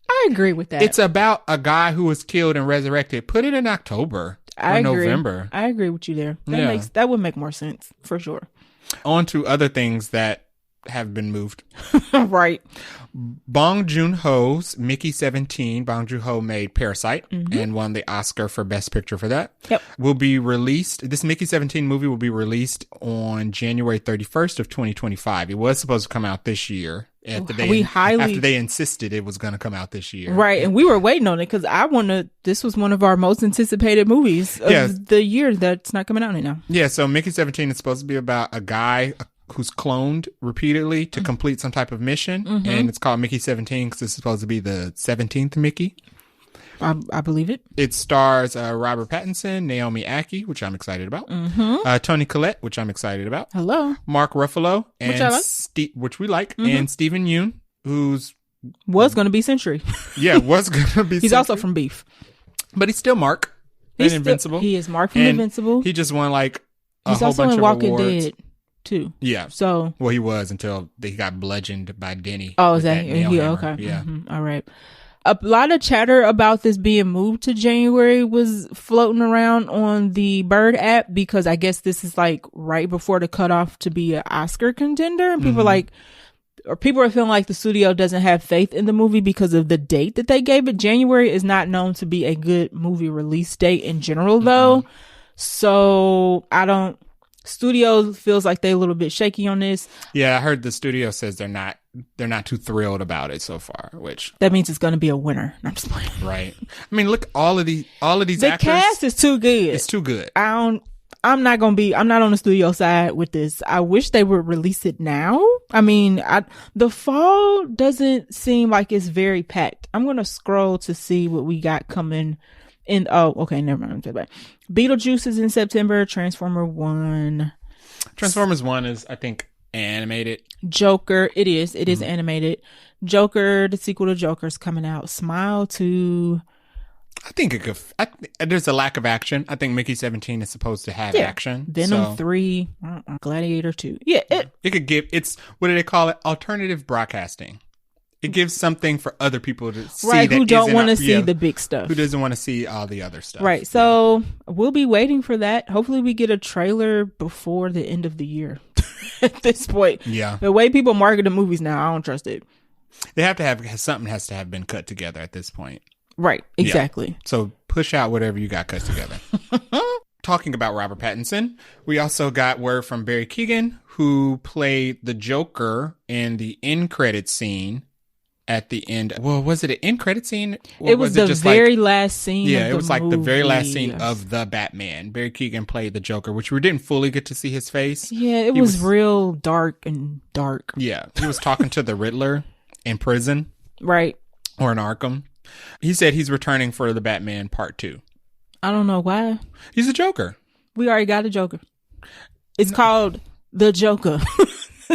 I agree with that. It's about a guy who was killed and resurrected. Put it in October or November. I agree with you there. That would make more sense for sure. On to other things that have been moved. Right. Bong Joon-ho's Mickey 17. Bong Joon-ho made Parasite and won the Oscar for Best Picture for that. Yep. Will be released. This Mickey 17 movie will be released on January 31st of 2025. It was supposed to come out this year. After they insisted it was going to come out this year. Right. And we were waiting on it because this was one of our most anticipated movies of the year that's not coming out right now. Yeah. So Mickey 17 is supposed to be about a guy who's cloned repeatedly to complete some type of mission. And it's called Mickey 17 because it's supposed to be the 17th Mickey. I believe it. It stars Robert Pattinson, Naomi Ackie, which I'm excited about. Toni Collette, which I'm excited about. Hello. Mark Ruffalo, and which I like. Which we like, and Stephen Yeun, who's was going to be Century. Was going to be. He's also from Beef, but he's still Mark. He's Invincible. He is Mark from Invincible. He just won like a he's whole also bunch in of Walking awards. Dead too. Yeah. So he was until he got bludgeoned by Denny. Oh, is that okay? Yeah. All right. A lot of chatter about this being moved to January was floating around on the Bird app because I guess this is like right before the cutoff to be an Oscar contender. And people people are feeling like the studio doesn't have faith in the movie because of the date that they gave it. January is not known to be a good movie release date in general though. So studio feels like they're a little bit shaky on this. Yeah, I heard the studio says they're not too thrilled about it so far, which that means it's going to be a winner. I'm just playing. Right. I mean, look, all of these the actors. cast is too good. It's too good. I'm not on the studio side with this. I wish they would release it now. I mean, the fall doesn't seem like it's very packed. I'm going to scroll to see what we got coming in. Oh, okay. Never mind. Beetlejuice is in September. Transformers 1 is, I think, animated. Joker, it is animated. Joker, the sequel to Joker's coming out. Smile to... I think it could. There's a lack of action. I think Mickey 17 is supposed to have action. Venom 3, Gladiator 2. Yeah, it could give. It's what do they call it? Alternative broadcasting. It gives something for other people to see. Right, who don't want to see the big stuff. Who doesn't want to see all the other stuff. Right, so we'll be waiting for that. Hopefully we get a trailer before the end of the year. At this point. Yeah. The way people market the movies now, I don't trust it. They have to have, something has to have been cut together at this point. Right, exactly. Yeah. So push out whatever you got cut together. Talking about Robert Pattinson, we also got word from Barry Keoghan, who played the Joker in the end credit scene at the end. Well, was it an end credit scene? It was the very last scene. Yeah, of the it was like the very last scene yes. of the Batman. Barry Keoghan played the Joker, which we didn't fully get to see his face. Yeah, it was real dark and dark. Yeah, he was talking to the Riddler in prison. Right. Or in Arkham. He said he's returning for the Batman Part 2. I don't know why. He's a Joker. We already got a Joker. It's called The Joker.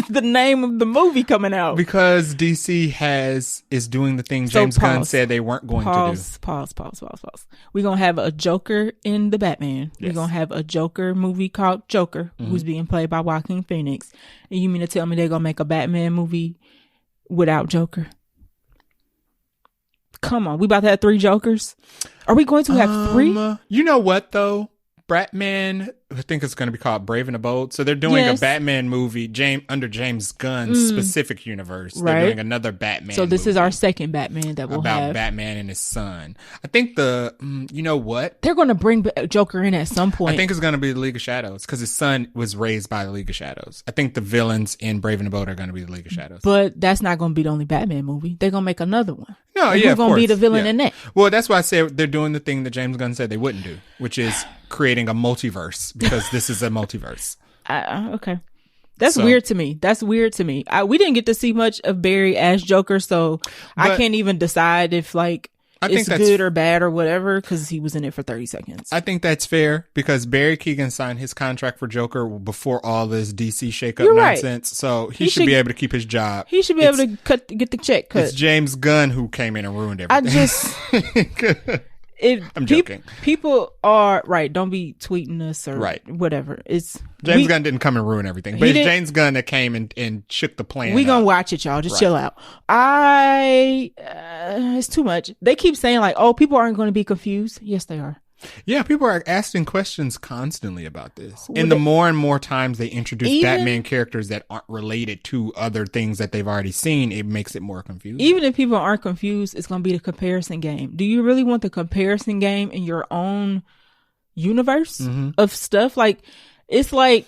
The name of the movie coming out. Because DC is doing the thing James Gunn said they weren't going to do. Pause. We're going to have a Joker in the Batman. Yes. We're going to have a Joker movie called Joker, who's being played by Joaquin Phoenix. And you mean to tell me they're going to make a Batman movie without Joker? Come on, we about to have 3 Jokers? Are we going to have 3? You know what, though? Batman, I think it's going to be called Brave and the Bold. So they're doing a Batman movie under James Gunn's specific universe. They're doing another Batman So this movie is our second Batman that we'll have. About Batman and his son. I think you know what? They're going to bring Joker in at some point. I think it's going to be the League of Shadows because his son was raised by the League of Shadows. I think the villains in Brave and the Bold are going to be the League of Shadows. But that's not going to be the only Batman movie. They're going to make another one. No, and who's going to be the villain in that? Well, that's why I said they're doing the thing that James Gunn said they wouldn't do, which is creating a multiverse because this is a multiverse. Okay. That's weird to me. We didn't get to see much of Barry as Joker, so I can't even decide if it's good or bad or whatever because he was in it for 30 seconds. I think that's fair because Barry Keoghan signed his contract for Joker before all this DC shakeup nonsense. So he should be able to keep his job. He should be able to get the check cut. It's James Gunn who came in and ruined everything. I'm joking. People are right. Don't be tweeting us or whatever. It's James Gunn didn't come and ruin everything, but it's James Gunn that came and shook the plan. We gonna watch it, y'all. Just chill out. It's too much. They keep saying people aren't going to be confused. Yes, they are. Yeah, people are asking questions constantly about this. And the more and more times they introduce Batman characters that aren't related to other things that they've already seen, it makes it more confusing. Even if people aren't confused, it's going to be the comparison game. Do you really want the comparison game in your own universe of stuff? That's why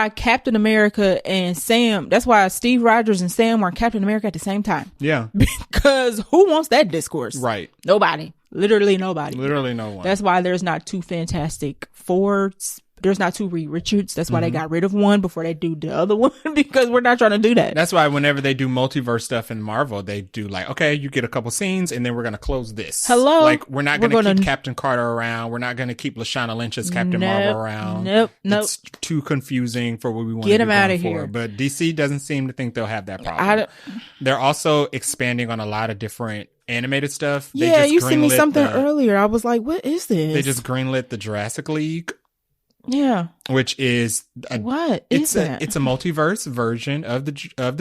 Captain America and Sam, that's why Steve Rogers and Sam were Captain America at the same time. Yeah. Because who wants that discourse? Right. Nobody. Literally nobody. Literally no one. That's why there's not 2 Fantastic Fours. There's not 2 Reed Richards. That's why they got rid of one before they do the other one because we're not trying to do that. That's why whenever they do multiverse stuff in Marvel, they do okay, you get a couple scenes and then we're going to close this. Hello? We're not going to keep Captain Carter around. We're not going to keep Lashana Lynch as Captain Marvel around. Nope. It's too confusing for what we want to get him out of here. But DC doesn't seem to think they'll have that problem. They're also expanding on a lot of different animated stuff. You sent me something earlier. I was like, what is this? They just greenlit the Jurassic League. Yeah. Which is it's a multiverse version of the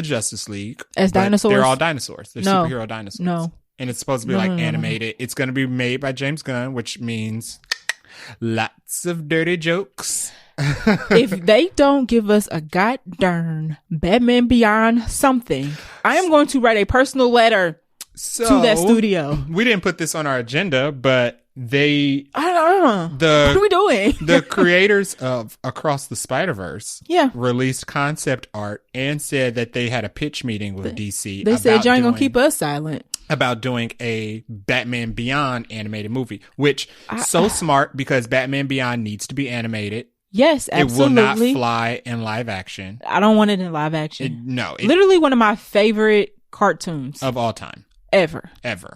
Justice League. As dinosaurs? They're all dinosaurs. They're superhero dinosaurs. No. And it's supposed to be animated. It's going to be made by James Gunn, which means lots of dirty jokes. If they don't give us a goddamn Batman Beyond something, I am going to write a personal letter to that studio. We didn't put this on our agenda, but what are we doing? The creators of Across the Spider-Verse released concept art and said that they had a pitch meeting with DC. They said you ain't gonna keep us silent about doing a Batman Beyond animated movie, which so smart because Batman Beyond needs to be animated. Yes, absolutely. It will not fly in live action. I don't want it in live action. Literally one of my favorite cartoons of all time. Ever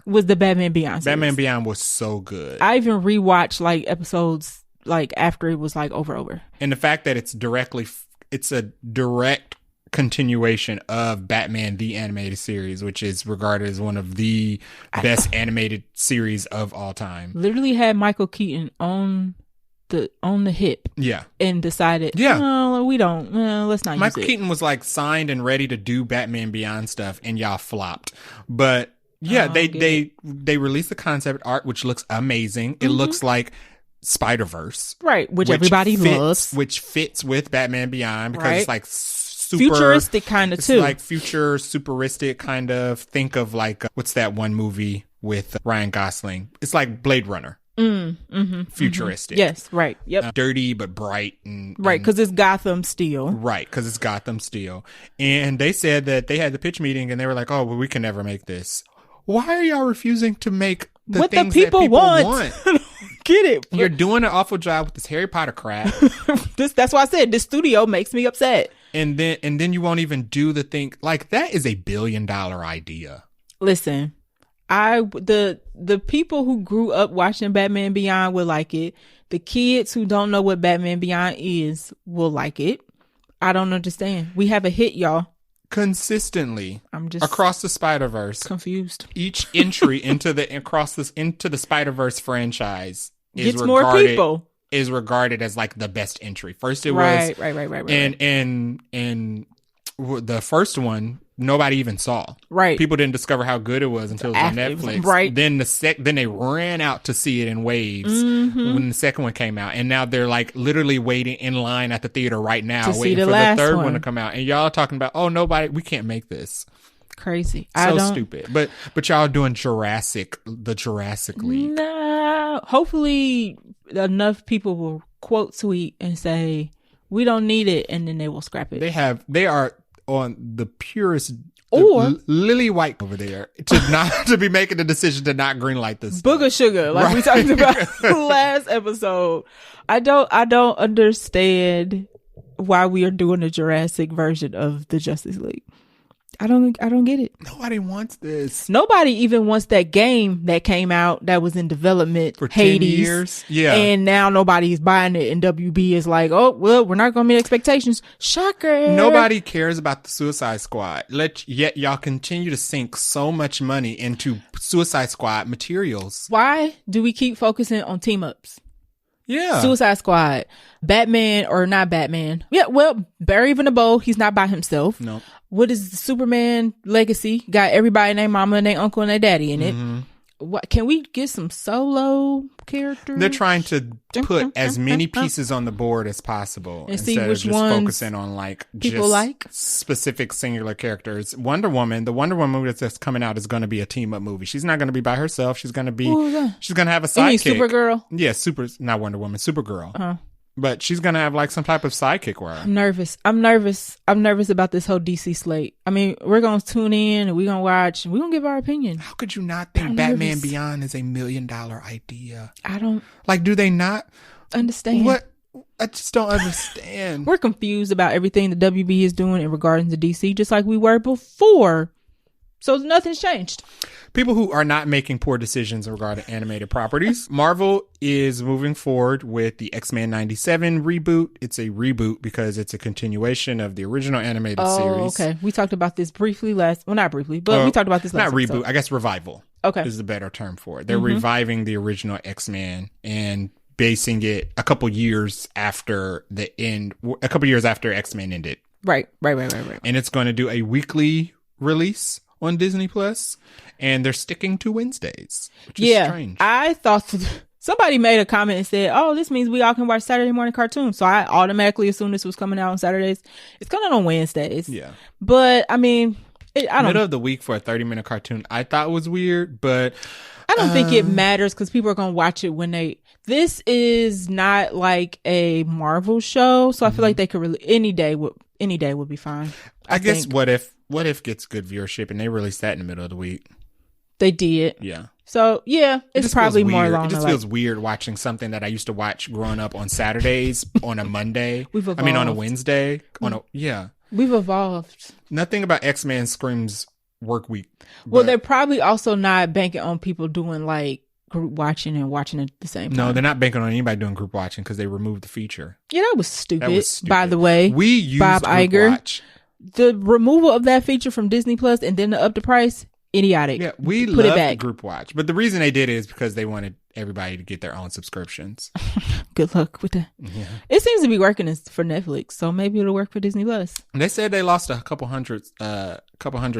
was the Batman Beyond series. Batman Beyond was so good. I even rewatched episodes after it was over. And the fact that it's directly it's a direct continuation of Batman the Animated Series, which is regarded as one of the best animated series of all time. Literally had Michael Keaton on the hip. Yeah. And decided, no, we don't. Let's not Michael use it. Keaton was like signed and ready to do Batman Beyond stuff, and y'all flopped. But yeah, they released the concept art, which looks amazing. It looks like Spider-Verse. Right, which everybody loves. Which fits with Batman Beyond because it's like super futuristic kind of too. Like future superistic kind of. Think of like what's that one movie with Ryan Gosling? It's like Blade Runner. Futuristic. Yes, right. Yep. Dirty but bright right, because it's Gotham still. Right, because it's Gotham still. And they said that they had the pitch meeting and they were like, "Oh, well, we can never make this. Why are y'all refusing to make what things the people that people want? Get it? You're doing an awful job with this Harry Potter crap. That's why I said this studio makes me upset. And then you won't even do the thing. Like, that is a $1 billion idea. Listen. The people who grew up watching Batman Beyond will like it. The kids who don't know what Batman Beyond is will like it. I don't understand. We have a hit, y'all. Consistently, I'm just across the Spider-Verse, confused. Each entry into the Spider-Verse franchise gets more people. Is regarded as like the best entry. First, it was right. And the first one nobody even saw. Right. People didn't discover how good it was until it was on Netflix. Right. Then then they ran out to see it in waves when the second one came out. And now they're like literally waiting in line at the theater right now, waiting for the third one to come out. And y'all are talking about, we can't make this. Crazy. Stupid. But y'all doing the Jurassic League. No. Hopefully enough people will quote tweet and say, we don't need it, and then they will scrap it. They are on the purest or lily white over there to be making the decision to not greenlight this booger sugar we talked about last episode. I don't understand why we are doing a Jurassic version of the Justice League. I don't get it. Nobody wants this. Nobody even wants that game that came out that was in development for Hades. 10 years. Yeah. And now nobody's buying it, and WB is like, oh, well, we're not going to meet expectations. Shocker. Nobody cares about the Suicide Squad. Yet y'all continue to sink so much money into Suicide Squad materials. Why do we keep focusing on team-ups? Yeah. Suicide Squad. Batman or not Batman. Yeah, well, Barry Vanderbilt, he's not by himself. No. What is the Superman legacy? Got everybody named mama and their uncle and their daddy in it. What, can we get some solo characters? They're trying to put as many pieces on the board as possible and instead see of which just ones focusing on like people just like specific singular characters. The Wonder Woman movie that's coming out is going to be a team up movie. She's not going to be by herself. She's going to be. She's going to have a sidekick. Supergirl. Yeah, not Wonder Woman. Supergirl. But she's going to have like some type of sidekick with her. I'm nervous about this whole DC slate. I mean, we're going to tune in and we're going to watch and we're going to give our opinion. How could you not think Batman Beyond is a $1 million idea? I don't. Like, do they not understand? What? I just don't understand. We're confused about everything the WB is doing in regards to DC, just like we were before. So nothing's changed. People who are not making poor decisions regarding animated properties. Marvel is moving forward with the X-Men 97 reboot. It's a reboot because it's a continuation of the original animated series. Okay. We talked about this briefly we talked about this last Not reboot, episode. I guess revival. Okay. Is the better term for it. They're reviving the original X-Men and basing it a couple years after X-Men ended. Right. And it's going to do a weekly release on Disney Plus, and they're sticking to Wednesdays, which is strange. I thought somebody made a comment and said, oh, this means we all can watch Saturday morning cartoons. So I automatically assumed this was coming out on Saturdays. It's coming out on Wednesdays. Yeah. But I mean, middle of the week for a 30-minute cartoon, I thought was weird, but I don't think it matters because people are going to watch it this is not like a Marvel show. So I feel like they could any day would be fine. I guess what if gets good viewership and they release that in the middle of the week? They did. Yeah. So yeah, it's probably more along. It just feels weird watching something that I used to watch growing up on Saturdays on a Monday. On a Wednesday. We've evolved. Nothing about X-Men screams work week. Well, they're probably also not banking on people doing like group watching and watching at the same time. No, they're not banking on anybody doing group watching because they removed the feature. Yeah, that was stupid. By the way, we used Bob group Iger. watch. The removal of that feature from Disney Plus and then to up the price, idiotic. Yeah, we put love it back. group watch, but the reason they did it is because they wanted everybody to get their own subscriptions. Good luck with that. Yeah. It seems to be working for Netflix, so maybe it'll work for Disney Plus. They said they lost a couple hundred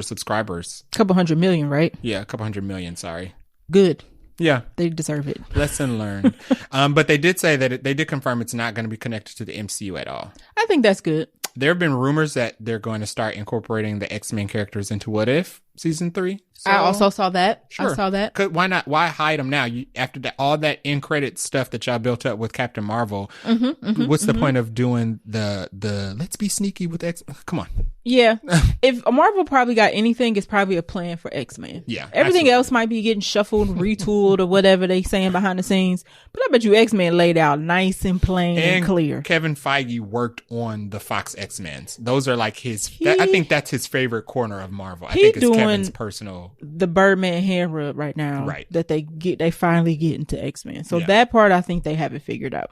subscribers. Couple 100 million, right? Yeah, a couple 100 million. Sorry. Good. Yeah, they deserve it. Lesson learned. But they did say that they did confirm it's not going to be connected to the MCU at all. I think that's good. There have been rumors that they're going to start incorporating the X-Men characters into What If season 3. So, I also saw that. Sure. I saw that. Why not? Why hide them now? After that, all that end credit stuff that y'all built up with Captain Marvel. What's the point of doing the let's be sneaky with X? Come on. Yeah. If Marvel probably got anything, it's probably a plan for X-Men. Yeah. Everything absolutely. else might be getting shuffled, retooled, or whatever they saying behind the scenes. But I bet you X-Men laid out nice and plain and clear. Kevin Feige worked on the Fox X-Men's. Those are like I think that's his favorite corner of Marvel. I think it's Kevin's personal. The Birdman hand rub right now. Right. That they finally get into X-Men. So that part, I think they have it figured out.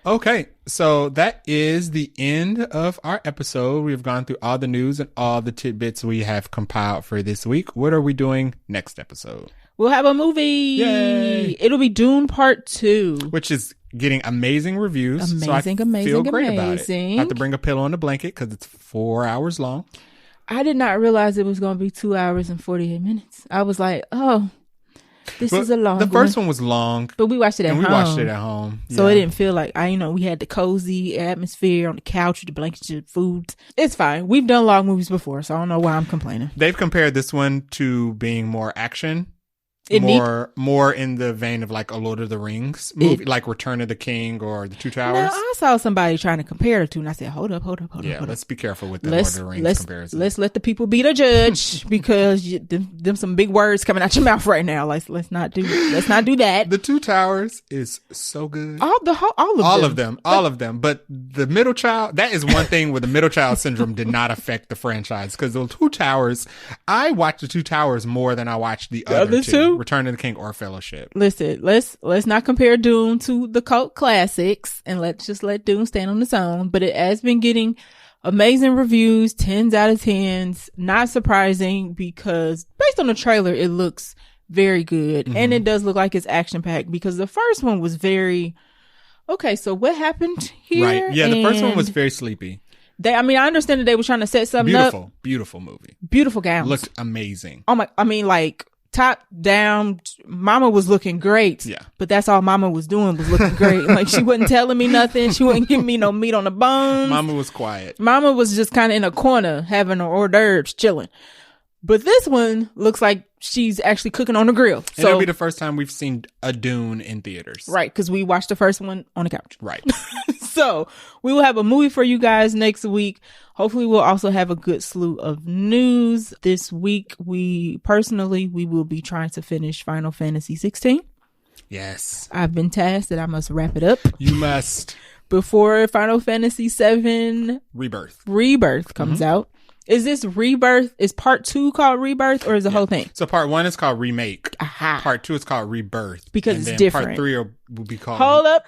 Okay, so that is the end of our episode. We've gone through all the news and all the tidbits we have compiled for this week. What are we doing next episode? We'll have a movie. Yay! It'll be Dune Part 2. Which is getting amazing reviews. Amazing. Feel great about it. I have to bring a pillow and a blanket because it's 4 hours long. I did not realize it was going to be 2 hours and 48 minutes. I was like, oh, this is a long one. The first one was long. But we watched it at home. We watched it at home. So it didn't feel like, we had the cozy atmosphere on the couch with the blankets and food. It's fine. We've done long movies before, so I don't know why I'm complaining. They've compared this one to being more action. More in the vein of like a Lord of the Rings movie, like Return of the King or The Two Towers. Now, I saw somebody trying to compare the two, and I said, hold up. Yeah, let's be careful with the Lord of the Rings comparison. Let's let the people be the judge because them some big words coming out your mouth right now. Let's not do that. The Two Towers is so good. All of them. But the middle child, that is one thing where the middle child syndrome did not affect the franchise because the Two Towers, I watched the Two Towers more than I watched the other two. Return of the King or Fellowship. Listen, let's not compare Dune to the cult classics and let's just let Dune stand on its own. But it has been getting amazing reviews, 10s out of 10s. Not surprising because based on the trailer, it looks very good. Mm-hmm. And it does look like it's action packed because the first one was very, okay, so what happened here? Right. Yeah, the first one was very sleepy. I understand that they were trying to set something up. Beautiful movie. Beautiful gowns. Looked amazing. Top down, Mama was looking great. Yeah. But that's all Mama was doing was looking great. Like she wasn't telling me nothing. She wasn't giving me no meat on the bones. Mama was quiet. Mama was just kind of in a corner having her hors d'oeuvres chilling. But this one looks like she's actually cooking on the grill. So it'll be the first time we've seen a Dune in theaters. Right, because we watched the first one on the couch. Right. So we will have a movie for you guys next week. Hopefully we'll also have a good slew of news. This week, we will be trying to finish Final Fantasy 16. Yes. I've been tasked that I must wrap it up. You must. Before Final Fantasy 7 Rebirth comes out. Is this Rebirth? Is part 2 called Rebirth or is the whole thing? So part 1 is called Remake. Aha. Part 2 is called Rebirth. Because and it's different. Part 3 will be called Hold up.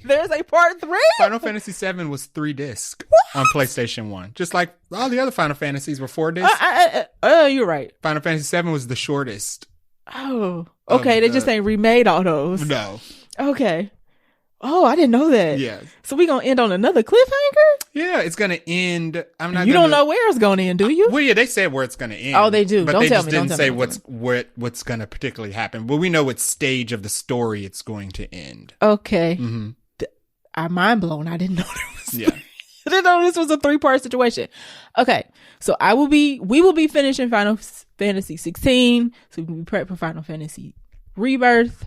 There's a part 3? Final Fantasy 7 was 3 discs on PlayStation 1. Just like all the other Final Fantasies were 4 discs. You're right. Final Fantasy 7 was the shortest. Oh. Okay, they just ain't remade all those. No. Okay. Oh, I didn't know that. Yeah. So we gonna end on another cliffhanger? Yeah, it's gonna end. You don't know where it's gonna end, do you? Well, yeah, they said where it's gonna end. Oh, they do. But don't they tell just me. didn't Don't say tell what's gonna particularly happen. But we know what stage of the story it's going to end. Okay. Mm-hmm. I'm mind blown. I didn't know there was. Yeah. I didn't know this was a 3-part situation. Okay, so we will be finishing Final Fantasy 16. So we can be prepped for Final Fantasy Rebirth.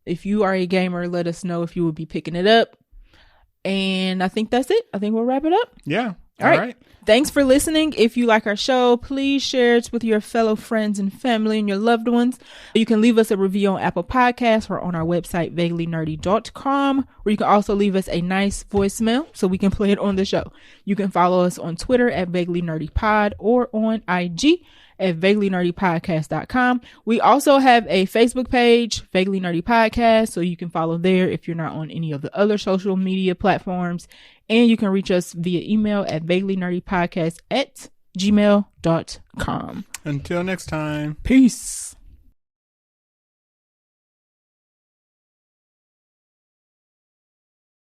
If you are a gamer, let us know if you will be picking it up. And I think that's it. I think we'll wrap it up. Yeah. All right. Thanks for listening. If you like our show, please share it with your fellow friends and family and your loved ones. You can leave us a review on Apple Podcasts or on our website, vaguelynerdy.com, where you can also leave us a nice voicemail so we can play it on the show. You can follow us on Twitter at vaguelynerdypod or on IG at vaguelynerdypodcast.com. We also have a Facebook page, Vaguely Nerdy Podcast, so you can follow there if you're not on any of the other social media platforms. And you can reach us via email at vaguelynerdypodcast@gmail.com. Until next time. Peace.